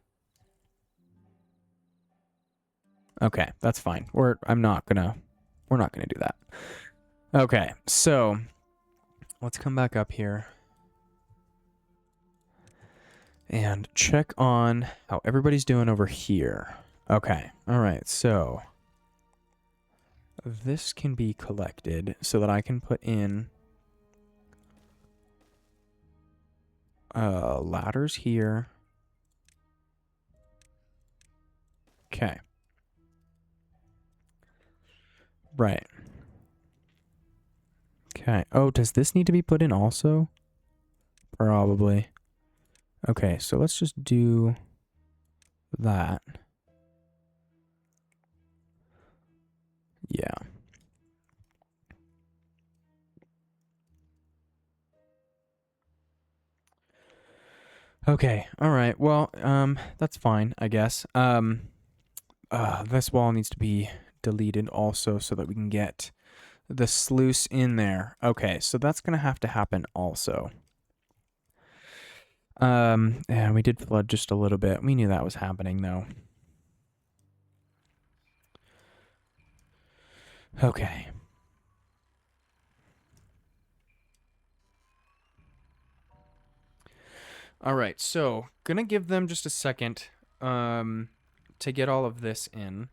Okay, that's fine. We're not gonna do that. Okay, so let's come back up here and check on how everybody's doing over here. Okay, all right, so this can be collected so that I can put in ladders here. Okay. Right. Okay. Oh, does this need to be put in also? Probably. Okay, so let's just do that. Yeah. Okay. All right. Well, that's fine, I guess. This wall needs to be deleted also so that we can get the sluice in there. Okay, so that's gonna have to happen also. Yeah, we did flood just a little bit. We knew that was happening though. Okay. All right, so gonna give them just a second to get all of this in.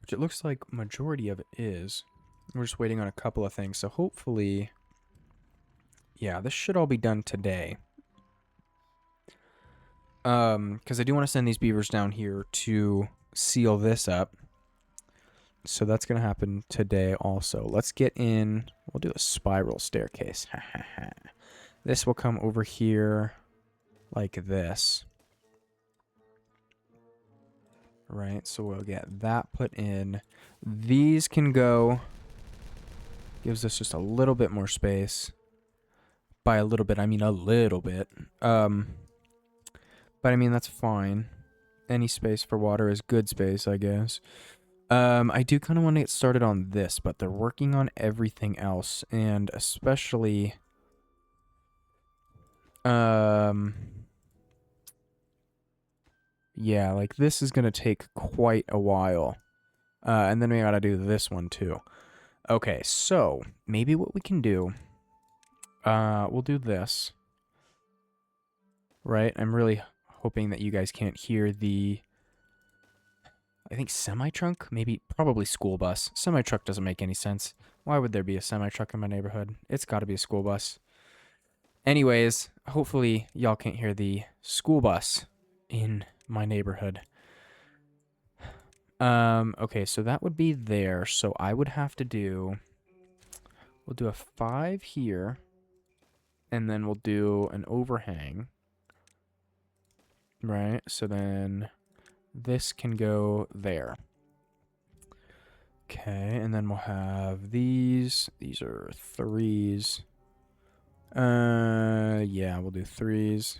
Which it looks like majority of it is. We're just waiting on a couple of things, so hopefully, yeah, this should all be done today. Because I do want to send these beavers down here to seal this up. So that's going to happen today also. Let's get in. We'll do a spiral staircase. This will come over here like this. Right, so we'll get that put in. These can go. Gives us just a little bit more space. by a little bit, I mean a little bit. But I mean, that's fine. Any space for water is good space, I guess. I do kind of want to get started on this, but they're working on everything else, and especially, yeah, like this is gonna take quite a while. And then we gotta do this one too. Okay, so maybe what we can do, we'll do this. Right? I'm really hoping that you guys can't hear the, I think semi-truck? Maybe, probably school bus. Semi-truck doesn't make any sense. Why would there be a semi-truck in my neighborhood? It's gotta be a school bus. Anyways, hopefully y'all can't hear the school bus in my neighborhood. Okay, so that would be there. So I would have to do, we'll do a 5 here, and then we'll do an overhang. Right, so then this can go there. Okay, and then we'll have these. These are 3s. Yeah, we'll do 3s.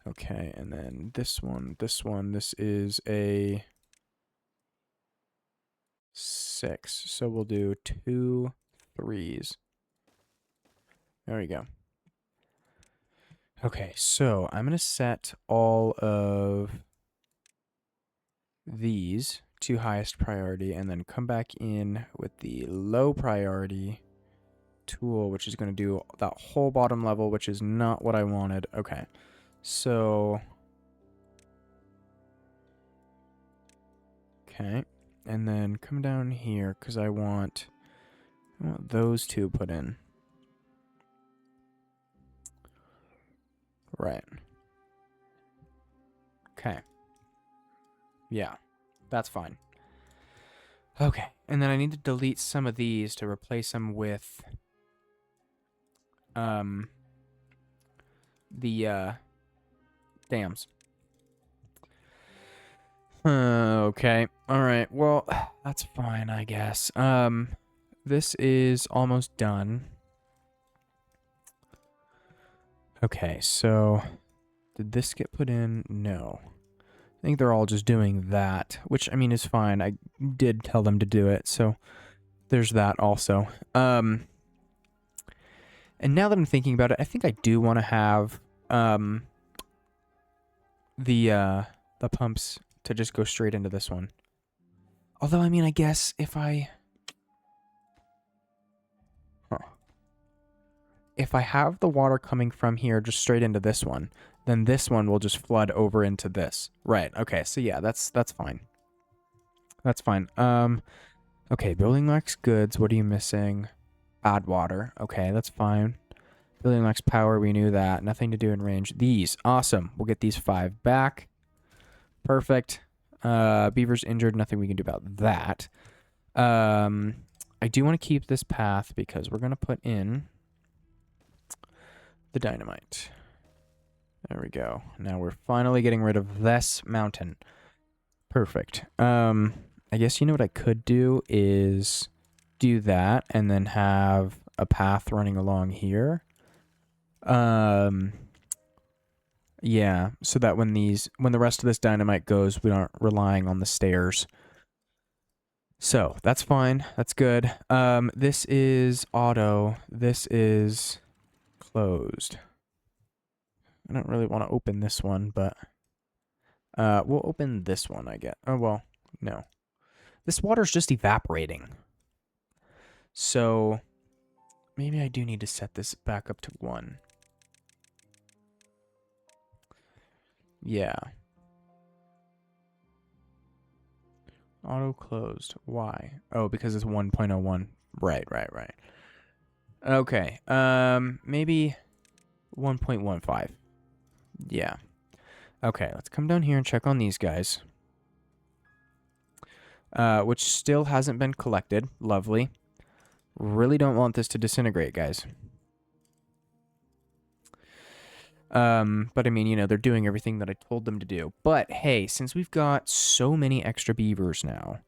Okay, and then this one, this is a 6. So we'll do 2 3s. There we go. Okay, so I'm going to set all of these to highest priority and then come back in with the low priority tool, which is going to do that whole bottom level, which is not what I wanted. Okay, so... Okay, and then come down here because I want those two put in. Right. Okay. Yeah, that's fine. Okay, and then I need to delete some of these to replace them with the dams. Okay. All right. Well, that's fine, I guess. This is almost done. Okay, so did this get put in? No. I think they're all just doing that, which, I mean, is fine. I did tell them to do it, so there's that also. And now that I'm thinking about it, I think I do want to have the pumps to just go straight into this one. Although, I mean, I guess if I... If I have the water coming from here just straight into this one, then this one will just flood over into this. Right, okay, so yeah, that's fine. That's fine. Okay, building lacks goods. What are you missing? Add water. Okay, that's fine. Building lacks power, we knew that. Nothing to do in range. These, awesome. We'll get these 5 back. Perfect. Beaver's injured, nothing we can do about that. I do want to keep this path because we're going to put in the dynamite. There we go. Now we're finally getting rid of this mountain. Perfect. I guess you know what I could do is do that and then have a path running along here. Yeah, so that when the rest of this dynamite goes, we aren't relying on the stairs. So, that's fine. That's good. This is auto. This is closed. I don't really want to open this one, but we'll open this one, I guess. Oh, well, no. This water's just evaporating. So maybe I do need to set this back up to 1. Yeah. Auto closed. Why? Oh, because it's 1.01. Right. Okay. Maybe 1.15. Yeah. Okay, let's come down here and check on these guys. Which still hasn't been collected. Lovely. Really don't want this to disintegrate, guys. But I mean, you know, they're doing everything that I told them to do. But hey, since we've got so many extra beavers now,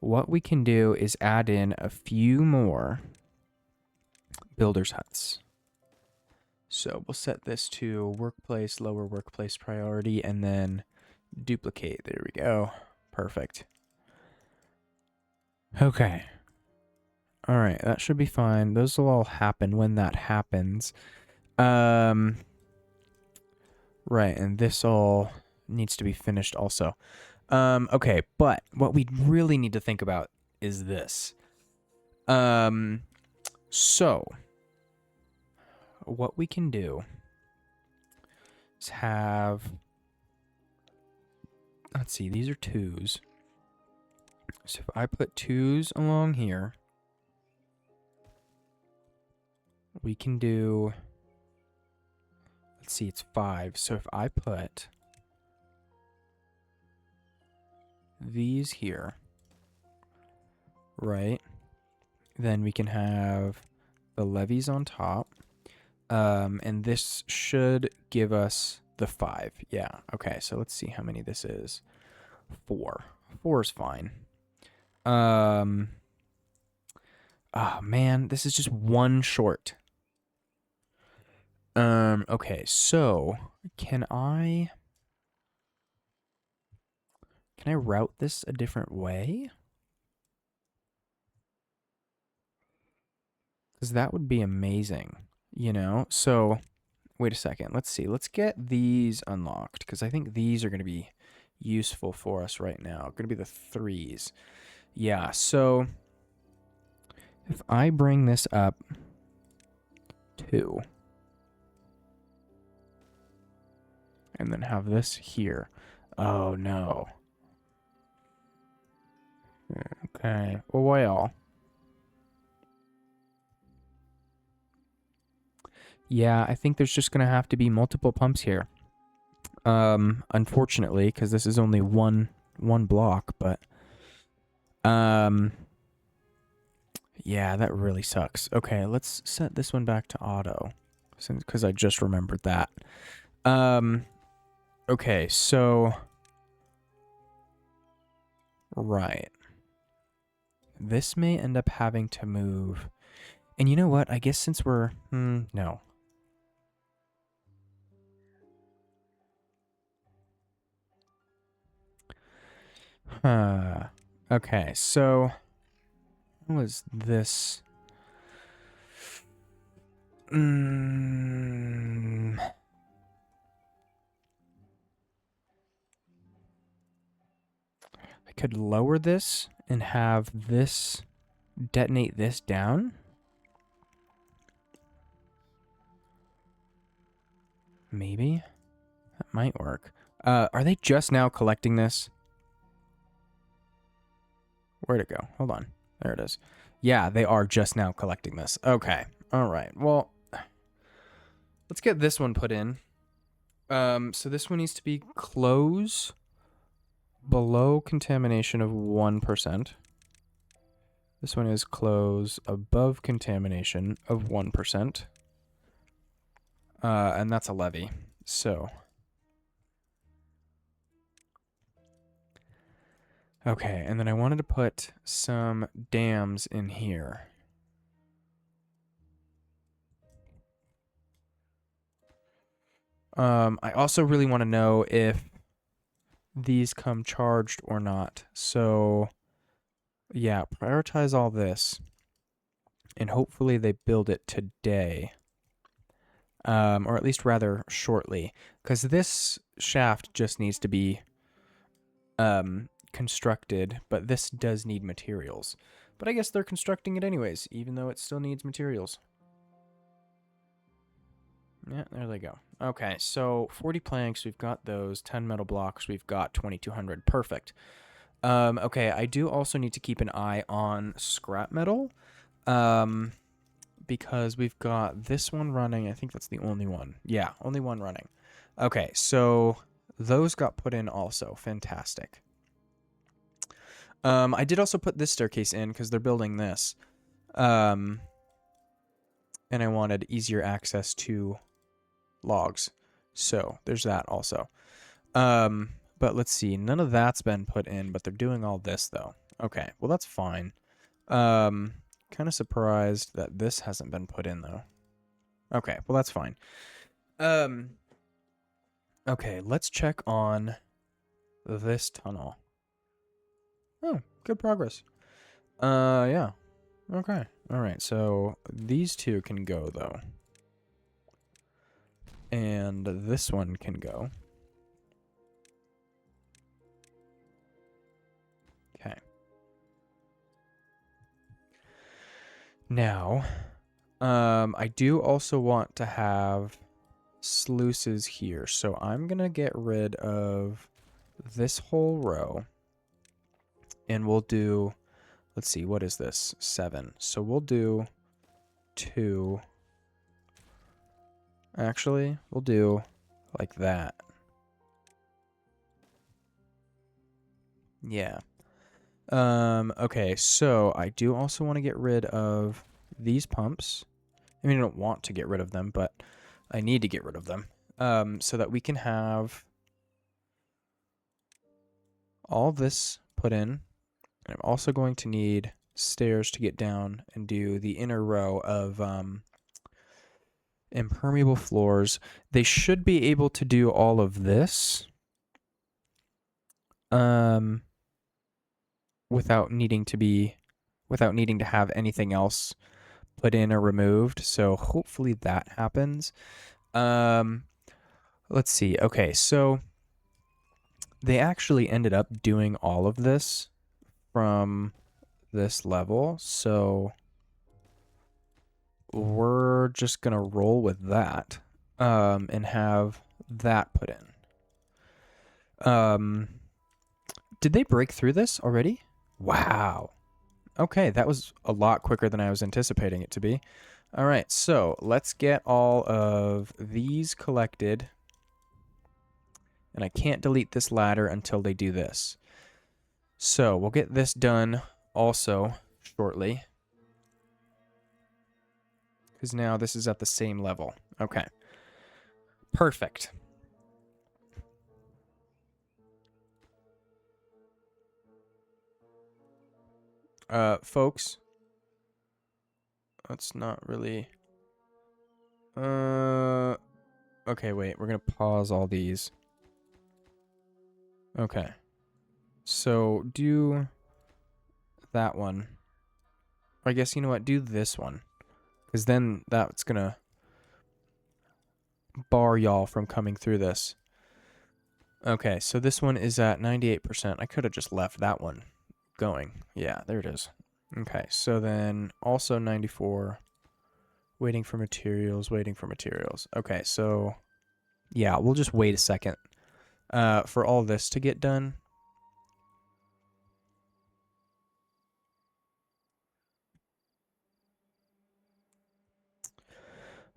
what we can do is add in a few more builders' huts. So we'll set this to workplace, lower workplace priority, and then duplicate. There we go. Perfect. Okay. All right, that should be fine. Those will all happen when that happens. Right, and this all needs to be finished also. Okay, but what we really need to think about is this. So what we can do is have, let's see, these are 2s. So if I put 2s along here, we can do, let's see, it's 5. So if I put these here, right, then we can have the levies on top. And this should give us the 5. Yeah, okay, so let's see how many this is. 4. 4 is fine. Oh man, this is just 1 short. Okay, so can I route this a different way? Because that would be amazing, you know? So, wait a second. Let's see. Let's get these unlocked, because I think these are going to be useful for us right now. Going to be the 3s. Yeah, so if I bring this up 2, and then have this here. Oh, no. Okay. Well. Yeah, I think there's just going to have to be multiple pumps here. Unfortunately, because this is only one block, but yeah, that really sucks. Okay, let's set this one back to auto, because I just remembered that. Okay, so right, this may end up having to move, and you know what? I guess since we're no. Okay, so what was this? I could lower this and have this detonate this down. Maybe that might work. Are they just now collecting this? Where'd it go? Hold on. There it is. Yeah, they are just now collecting this. Okay. All right. Well, let's get this one put in. So this one needs to be close below contamination of 1%. This one is close above contamination of 1%. And that's a levy. So. Okay, and then I wanted to put some dams in here. I also really want to know if these come charged or not. So, yeah, prioritize all this. And hopefully they build it today. Or at least rather shortly. Because this shaft just needs to be constructed, but this does need materials. But I guess they're constructing it anyways, even though it still needs materials. Yeah, there they go. Okay, so 40 planks, we've got those. 10 metal blocks, we've got 2,200. Perfect. Okay, I do also need to keep an eye on scrap metal. Because we've got this one running. I think that's the only one. Yeah, only one running. Okay, so those got put in also. Fantastic. I did also put this staircase in because they're building this. And I wanted easier access to logs. So there's that also. But let's see. None of that's been put in, but they're doing all this though. Okay, well that's fine. Kind of surprised that this hasn't been put in though. Okay, well that's fine. Okay, let's check on this tunnel. Oh, good progress. Yeah. Okay. All right. So these two can go though. And this one can go. Okay. Now, I do also want to have sluices here. So I'm going to get rid of this whole row. And we'll do, let's see, what is this? 7. So we'll do 2. Actually, we'll do like that. Yeah. Okay, so I do also want to get rid of these pumps. I mean, I don't want to get rid of them, but I need to get rid of them. So that we can have all this put in. I'm also going to need stairs to get down and do the inner row of impermeable floors. They should be able to do all of this without needing to have anything else put in or removed. So hopefully that happens. Let's see. Okay, so they actually ended up doing all of this from this level. So we're just going to roll with that and have that put in. Did they break through this already? Wow. Okay, that was a lot quicker than I was anticipating it to be. All right, so let's get all of these collected. And I can't delete this ladder until they do this. So we'll get this done also shortly. Because now this is at the same level. Okay. Perfect. Folks. That's not really... Okay, wait. We're going to pause all these. Okay. So, do that one. I guess, you know what? Do this one. Because then that's going to bar y'all from coming through this. Okay, so this one is at 98%. I could have just left that one going. Yeah, there it is. Okay, so then also 94. Waiting for materials, waiting for materials. Okay, so yeah, we'll just wait a second for all this to get done.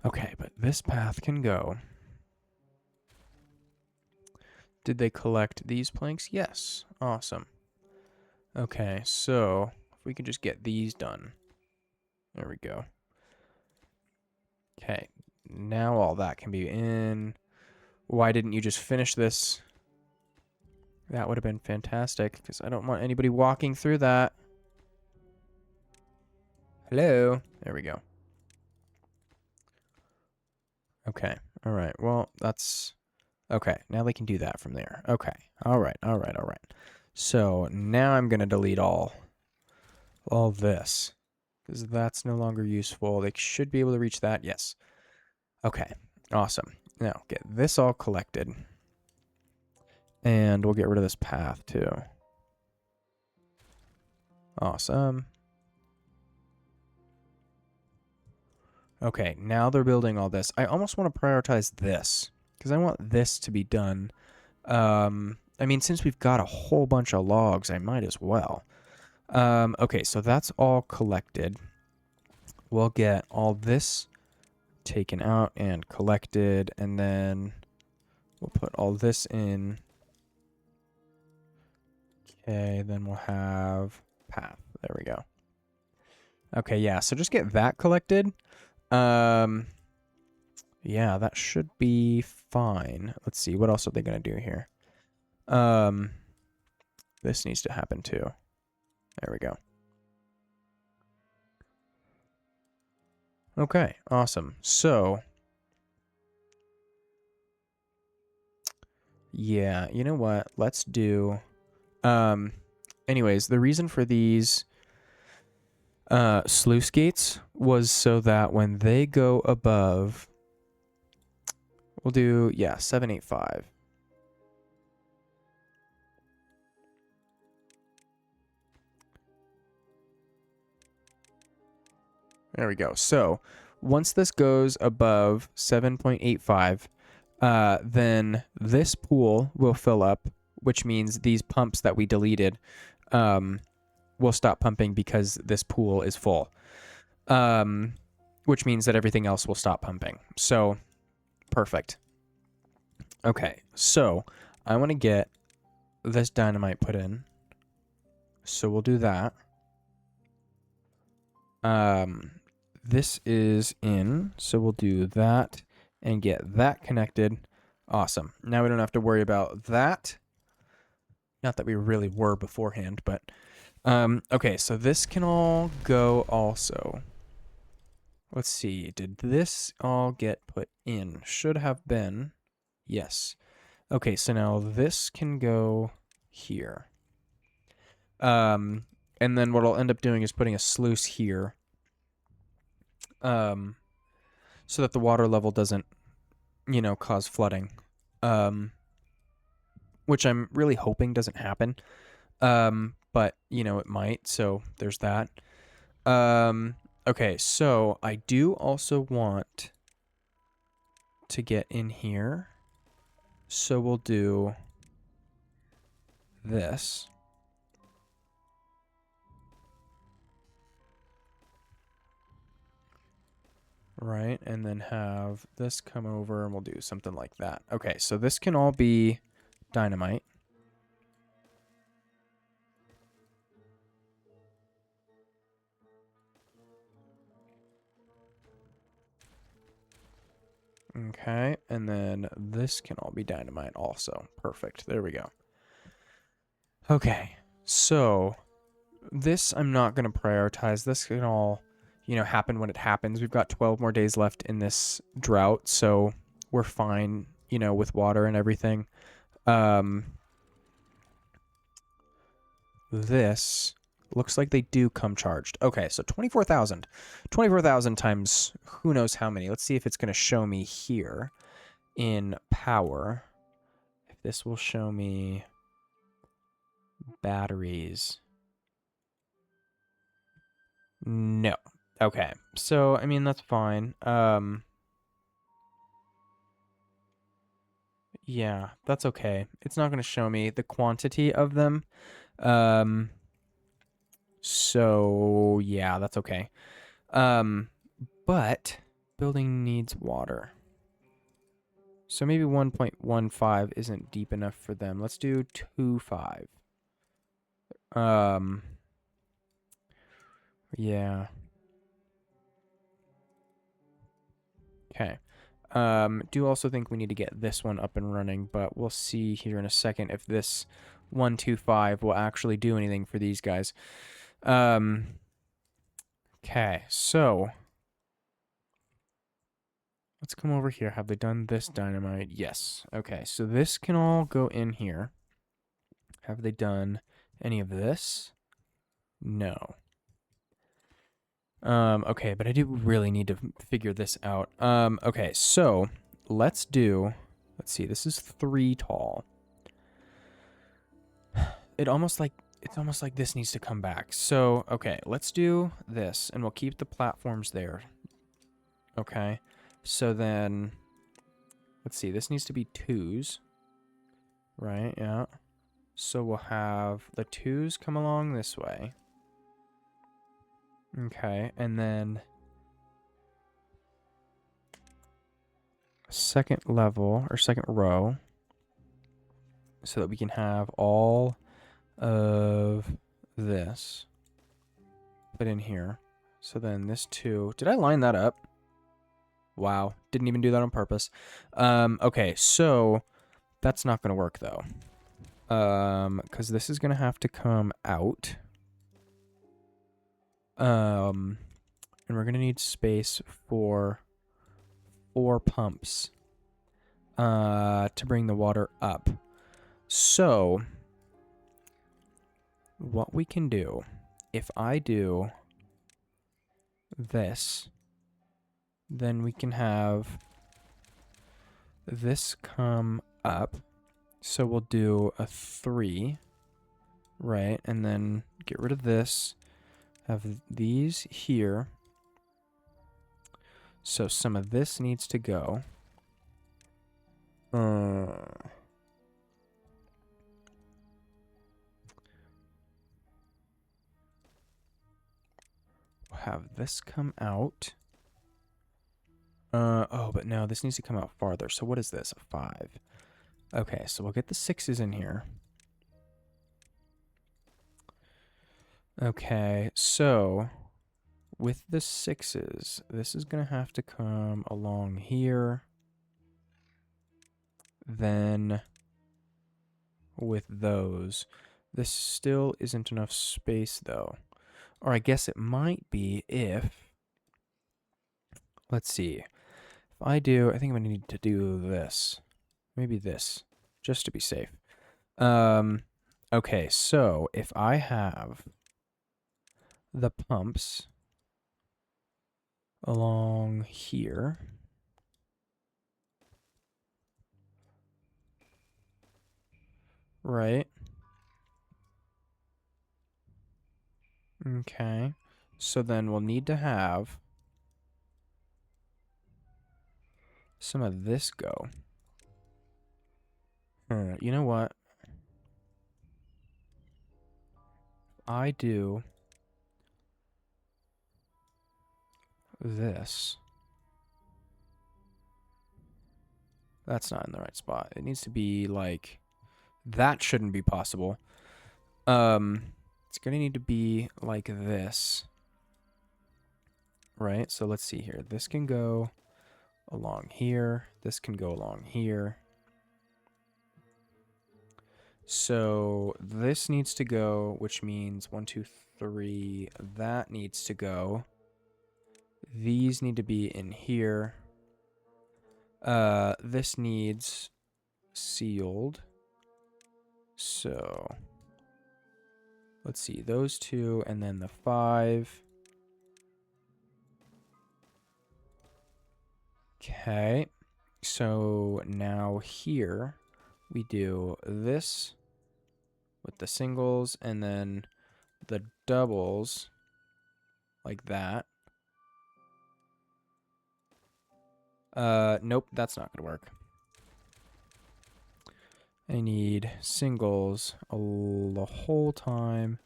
Okay, but this path can go. Did they collect these planks? Yes. Awesome. Okay, so if we can just get these done. There we go. Okay, now all that can be in. Why didn't you just finish this? That would have been fantastic, because I don't want anybody walking through that. Hello? There we go. Okay, alright, well, that's... Okay, now they can do that from there. Okay, alright. So, now I'm going to delete all this, because that's no longer useful. They should be able to reach that, yes. Okay, awesome. Now, get this all collected. And we'll get rid of this path, too. Awesome. Okay, now they're building all this. I almost want to prioritize this, because I want this to be done. I mean, since we've got a whole bunch of logs, I might as well. Okay, so that's all collected. We'll get all this taken out and collected, and then we'll put all this in. Okay, then we'll have path. There we go. Okay, yeah, so just get that collected. Yeah, that should be fine. Let's see, what else are they going to do here? This needs to happen too. There we go. Okay, awesome. So, yeah, you know what? Let's do... anyways, the reason for these sluice gates was so that when they go above... We'll do, yeah, 785. There we go. So once this goes above 7.85, then this pool will fill up, which means these pumps that we deleted will stop pumping because this pool is full, which means that everything else will stop pumping. So perfect. Okay, so I want to get this dynamite put in. So we'll do that. This is in, so we'll do that and get that connected. Awesome. Now we don't have to worry about that. Not that we really were beforehand, but okay, so this can all go also. Let's see, did this all get put in? Should have been. Yes. Okay, so now this can go here. And then what I'll end up doing is putting a sluice here. So that the water level doesn't, you know, cause flooding. Which I'm really hoping doesn't happen. But, you know, it might, so there's that. Okay, so I do also want to get in here. So we'll do this. Right, and then have this come over and we'll do something like that. Okay, so this can all be dynamite. Okay, and then this can all be dynamite also. Perfect, there we go. Okay, so this I'm not going to prioritize. This can all, you know, happen when it happens. We've got 12 more days left in this drought, so we're fine, you know, with water and everything. This looks like they do come charged. Okay, so 24,000. 24,000 times who knows how many. Let's see if it's going to show me here in power. If this will show me batteries. No. Okay. So, I mean, that's fine. Yeah, that's okay. It's not going to show me the quantity of them. So, yeah, that's okay. But building needs water. So maybe 1.15 isn't deep enough for them. Let's do 2.5. Yeah. Okay. Do also think we need to get this one up and running, but we'll see here in a second if this 1.25 will actually do anything for these guys. Okay, so let's come over here. Have they done this dynamite? Yes. Okay, so this can all go in here. Have they done any of this? No. Okay, but I do really need to figure this out. Okay, so let's see, this is 3 tall. It's almost like this needs to come back. So, okay, let's do this, and we'll keep the platforms there. Okay, so then, let's see, this needs to be 2s. Right, yeah. So we'll have the 2s come along this way. Okay, and then second level, or second row, so that we can have all of this put in here. So then this 2, did I line that up? Wow, didn't even do that on purpose. Okay, so that's not going to work though. Because this is going to have to come out. And we're going to need space for 4 pumps to bring the water up. So what we can do, if I do this, then we can have this come up. So we'll do a 3, right? And then get rid of this. Have these here. So some of this needs to go. We'll have this come out. Oh, but no, this needs to come out farther. So what is this? A 5. Okay, so we'll get the 6s in here. Okay, so with the 6s, this is going to have to come along here. Then with those, this still isn't enough space though. Or I guess it might be if, let's see, if I think I'm going to need to do this. Maybe this, just to be safe. Okay, so if I have the pumps along here, right? Okay, so then we'll need to have some of this go. You know what? I do this. That's not in the right spot. It needs to be like, that shouldn't be possible. It's gonna need to be like this. Right? So let's see here. This can go along here. This can go along here. So this needs to go, which means 1, 2, 3. That needs to go. These need to be in here. This needs sealed. So let's see, those 2 and then the 5. Okay. So now here we do this with the singles and then the doubles like that. Nope, that's not gonna work. I need singles the whole time.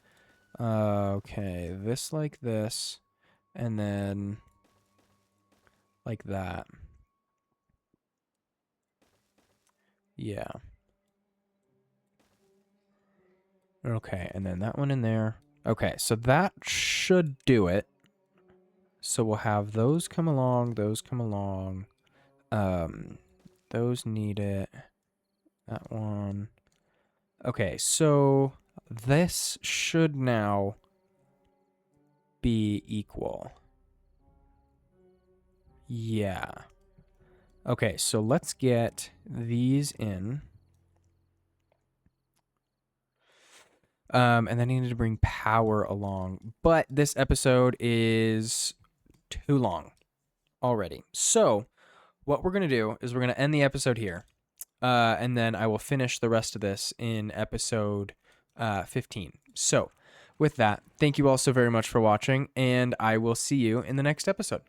Okay, this like this, and then like that. Yeah. Okay, and then that one in there. Okay, so that should do it. So we'll have those come along, those come along. Those need it. That one. Okay, so this should now be equal. Yeah. Okay, so let's get these in. And then I need to bring power along. But this episode is too long already. So what we're going to do is we're going to end the episode here. And then I will finish the rest of this in episode 15. So with that, thank you all so very much for watching, and I will see you in the next episode.